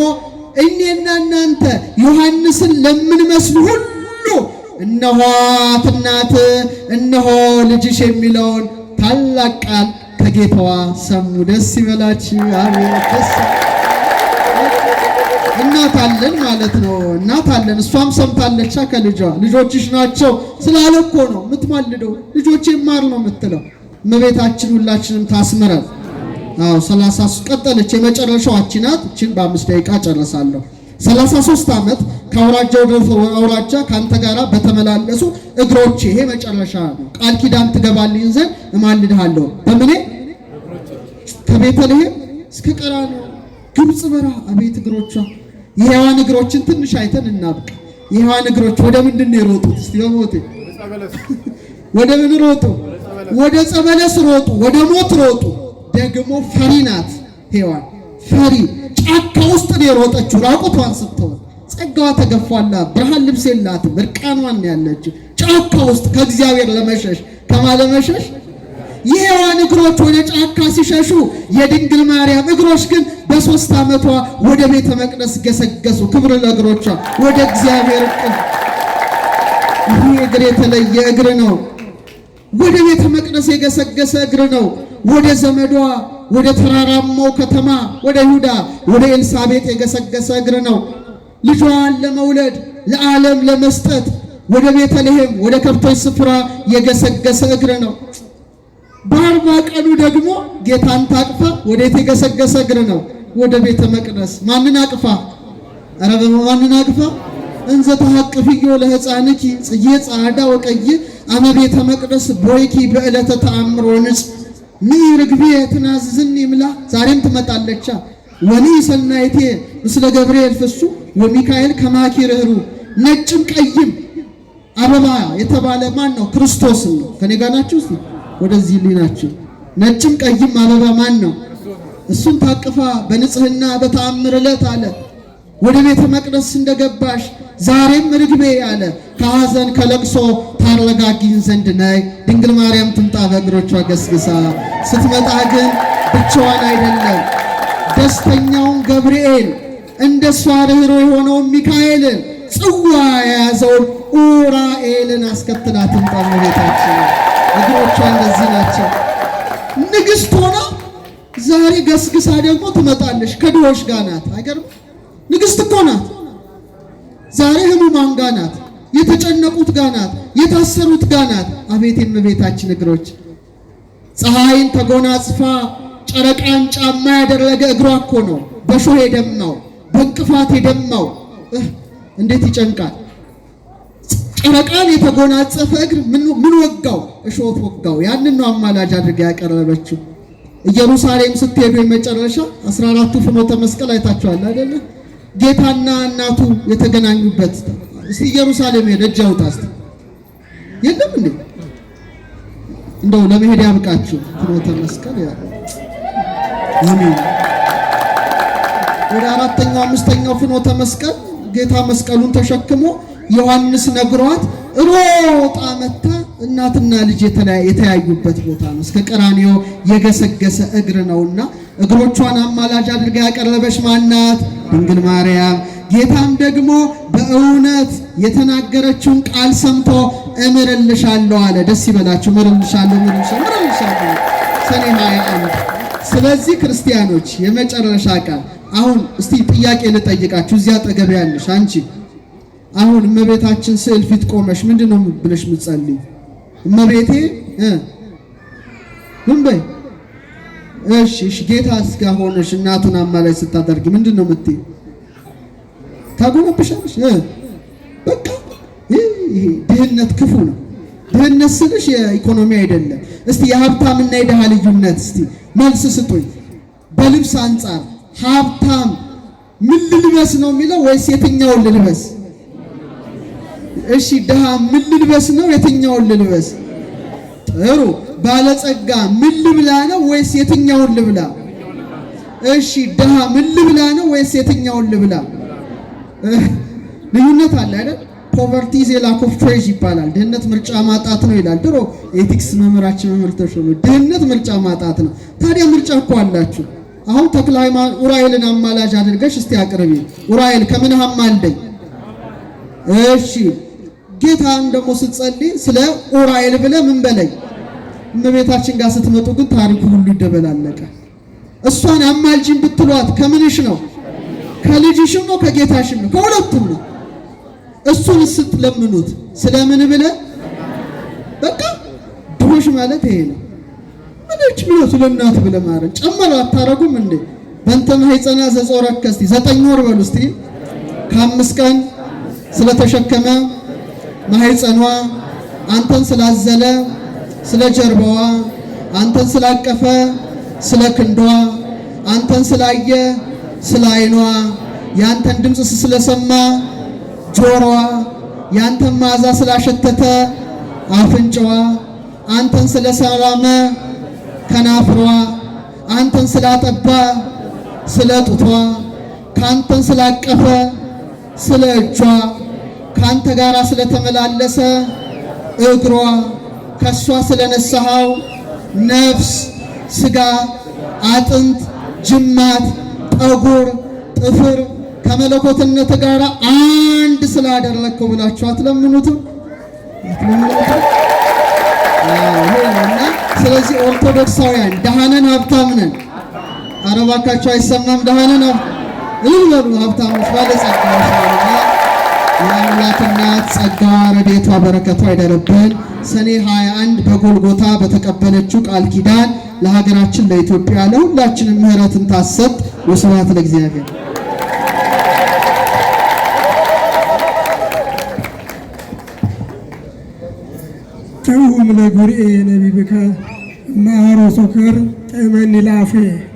[SPEAKER 1] እኔና እናንተ ዮሐንስን ለምንመስል ሁሉ እነሆት እናት እነሆ ልጅሽ የሚለውን ታላቅ ቃል ከጌታዋ ሰሙ። ደስ ይበላችሁ። አሜን። ደስ እናት አለን ማለት ነው። እናት አለን። እሷም ሰምታለች ከልጇ። ልጆችሽ ናቸው ስላለ እኮ ነው የምትማልደው። ልጆቼ ማር ነው የምትለው እመቤታችን። ሁላችንም ታስምረን። 30 ቀጠለች። የመጨረሻው አቺ ናት። እቺን በ5 ደቂቃ ጨርሳለሁ። 33 ዓመት ከአውራጃ ወደ አውራጃ ካንተ ጋራ በተመላለሱ እግሮቼ። ይሄ መጨረሻ ነው። ቃል ኪዳን ትገባልኝ ዘንድ እማልድሃለሁ። በምኔ? ከቤተልሔም እስከ ቀራንዮ ግብጽ በረሃ። አቤት እግሮቿ! የሔዋን እግሮችን ትንሽ አይተን እናብቅ። የሔዋን እግሮች ወደ ምንድን ነው የሮጡት? እስቲ በሞቴ ወደ ምን ሮጡ? ወደ ጸበለስ ሮጡ። ወደ ሞት ሮጡ። ደግሞ ፈሪ ናት ሔዋን። ፈሪ ጫካ ውስጥ ነው የሮጠችው ራቁቷን ስትሆን። ጸጋዋ ተገፏላ። ብርሃን ልብስ የላትም። እርቃኗን ያለችው ጫካ ውስጥ ከእግዚአብሔር ለመሸሽ ከማለመሸሽ። የሔዋን እግሮች ወደ ጫካ ሲሸሹ፣ የድንግል ማርያም እግሮች ግን በ3 ዓመቷ ወደ ቤተ መቅደስ ገሰገሱ። ክብር ለእግሮቿ። ወደ እግዚአብሔር እቅፍ። ይህ እግር የተለየ እግር ነው። ወደ ቤተ መቅደስ የገሰገሰ እግር ነው። ወደ ዘመዷ ወደ ተራራማው ከተማ ወደ ይሁዳ ወደ ኤልሳቤጥ የገሰገሰ እግር ነው። ልጇን ለመውለድ ለዓለም ለመስጠት ወደ ቤተልሔም ወደ ከብቶች ስፍራ የገሰገሰ እግር ነው። በ40 ቀኑ ደግሞ ጌታን ታቅፋ ወዴት የገሰገሰ እግር ነው? ወደ ቤተ መቅደስ። ማንን አቅፋ? ኧረ በማንን አቅፋ? እንዘ ተሐቅፍዮ ለሕፃንኪ ጽጌ ጻዕዳ ወቀይ አመ ቤተ መቅደስ ቦይኪ በዕለተ ተአምሮ ንጽ ርግቤ ትናዝዝኒ ምላ። ዛሬም ትመጣለቻ። ወኒ ሰናይቴ ምስለ ገብርኤል ፍሱ ወሚካኤል ከማኪ ርህሩ። ነጭም ቀይም አበባ የተባለ ማን ነው? ክርስቶስ ነው። ከኔ ጋር ናችሁ? ወደዚህ ሊናችሁ። ነጭም ቀይም አበባ ማን ነው? እሱን ታቅፋ በንጽህና በተአምር ዕለት አለ ወደ ቤተ መቅደስ እንደገባሽ ዛሬም ርግቤ አለ ከሐዘን ከለቅሶ ታረጋጊን ዘንድ ነይ። ድንግል ማርያም ትምጣ በእግሮቿ ገስግሳ። ስትመጣ ግን ብቻዋን አይደለም። ደስተኛውን ገብርኤል እንደሷ ርኅሩኅ የሆነውን ሚካኤልን ጽዋ የያዘውን ኡራኤልን አስከትላ ትምጣ እመቤታችን። እግሮቿ እንደዚህ ናቸው። ንግሥት ሆና ዛሬ ገስግሳ ደግሞ ትመጣለች። ከድሆች ጋር ናት። አይገርም? ንግሥት እኮ ናት። ዛሬ ህሙማን ጋር ናት። የተጨነቁት ጋር ናት፣ የታሰሩት ጋር ናት። አቤት የእመቤታችን እግሮች! ፀሐይን ተጎናጽፋ ጨረቃን ጫማ ያደረገ እግሯ እኮ ነው በሾህ የደማው በእንቅፋት የደማው። እንዴት ይጨንቃል! ጨረቃን የተጎናጸፈ እግር ምን ወጋው? እሾህ ወጋው። ያንን ነው አማላጅ አድርጋ ያቀረበችው። ኢየሩሳሌም ስትሄዱ የመጨረሻ 14ቱ ፍኖተ መስቀል አይታችኋል አይደለ? ጌታና እናቱ የተገናኙበት። እስቲ ኢየሩሳሌም ሄደ እጅ አውጣ እስቲ። የለም እንዴ? እንደው ለመሄድ ያብቃችሁ ፍኖተ መስቀል ያ አሜን። ወደ 4ኛው 5ኛው ፍኖተ መስቀል ጌታ መስቀሉን ተሸክሞ ዮሐንስ ነግሯት ሮጣ መታ እናትና ልጅ የተያዩበት ቦታ ነው። እስከ ቀራንዮ የገሰገሰ እግር ነውና እግሮቿን አማላጅ አድርጋ ያቀረበች ማናት? ድንግል ማርያም። ጌታም ደግሞ በእውነት የተናገረችውን ቃል ሰምቶ እምርልሻለሁ አለ። ደስ ይበላችሁ። እምርልሻለሁ ሰኔ 21። ስለዚህ ክርስቲያኖች የመጨረሻ ቃል አሁን እስቲ ጥያቄ ልጠይቃችሁ። እዚያ አጠገብ ያለሽ አንቺ አሁን እመቤታችን ስዕል ፊት ቆመሽ ምንድነው ብለሽ ምትጸልይ? እመቤቴ ምን በይ? እሺ ጌታስ ጋር ሆነሽ እናቱን አማላጅ ስታደርጊ ምንድነው የምትይ? ታጎነብሻለሽ። በቃ ይሄ ድህነት ክፉ ነው። ድህነት ስልሽ የኢኮኖሚ አይደለም። እስቲ የሀብታምና የድሃ ልዩነት እስቲ መልስ ስጡኝ። በልብስ አንጻር ሀብታም ምን ልልበስ ነው የሚለው ወይስ የትኛውን ልልበስ? እሺ ድሃ ምን ልልበስ ነው? የትኛውን ልልበስ? ጥሩ። ባለጸጋ ምን ልብላ ነው ወይስ የትኛውን ልብላ? እሺ ድሃ ምን ልብላ ነው ወይስ የትኛውን ልብላ? ልዩነት አለ አይደል? ፖቨርቲ ኢዝ ኤ ላክ ኦፍ ቾይስ ይባላል። ድህነት ምርጫ ማጣት ነው ይላል ድሮ ኤቲክስ መምህራችን መምህር ተሾመ። ድህነት ምርጫ ማጣት ነው። ታዲያ ምርጫ እኮ አላችሁ። አሁን ተክለ ሃይማኖት ኡራኤልን አማላጅ አድርገሽ እስቲ አቅርቢ። ኡራኤል ከምን አማልደኝ? እሺ ጌታን ደግሞ ስትጸልይ ስለ ኡራኤል ብለህ ምን በለኝ? እመቤታችን ጋር ስትመጡ ግን ታሪኩ ሁሉ ይደበላለቃል። እሷን አማልጂን ብትሏት ከምንሽ ነው? ከልጅሽም ነው ከጌታሽም ነው? ከሁለቱም ነው። እሱን ስትለምኑት ስለምን ብለህ በቃ ድሆሽ ማለት ይሄ ነው። ምንጭ ብሎ ስለናት ብለህ ማረን ጨመረ አታረጉም እንዴ? በእንተ ማኅፀና ዘጾረከ እስቲ 9 ወር በሉ እስቲ። ከ5 ቀን ስለተሸከመ ማኅፀኗ አንተን ስላዘለ ስለ ጀርባዋ አንተን ስላቀፈ ስለ ክንዷ አንተን ስላየ ስለ ዓይኗ ያንተን ድምጽ ስለሰማ ጆሮዋ ያንተን መዓዛ ስላሸተተ አፍንጫዋ አንተን ስለሰላመ ከናፍሯ አንተን ስላጠባ ስለ ጡቷ ካንተን ስላቀፈ ስለ እጇ ካንተ ጋራ ስለተመላለሰ እግሯ ከሷ ስለነሳሃው ነፍስ ስጋ አጥንት ጅማት ጠጉር ጥፍር ከመለኮትነት ጋር አንድ ስላደረከው ብላችሁ አትለምኑትም? ስለዚህ ኦርቶዶክሳውያን ደሃነን ሀብታም ነን። ኧረ እባካችሁ አይሰማም? ደሃነን ይበሉ ሀብታሞች ባለጸጋዎች ነውና የአምላክ እናት ጸጋዋ ረድኤቷ በረከቷ አይደረብን። ሰኔ 21 በጎልጎታ በተቀበለችው ቃል ኪዳን ለሀገራችን ለኢትዮጵያ ለሁላችንም ምሕረትን ታሰጥ። ወስብሐት ለእግዚአብሔር።
[SPEAKER 2] ትሁም ለጉርኤ ነቢብከ ማሮ ሶከር ጠመኒ ላፌ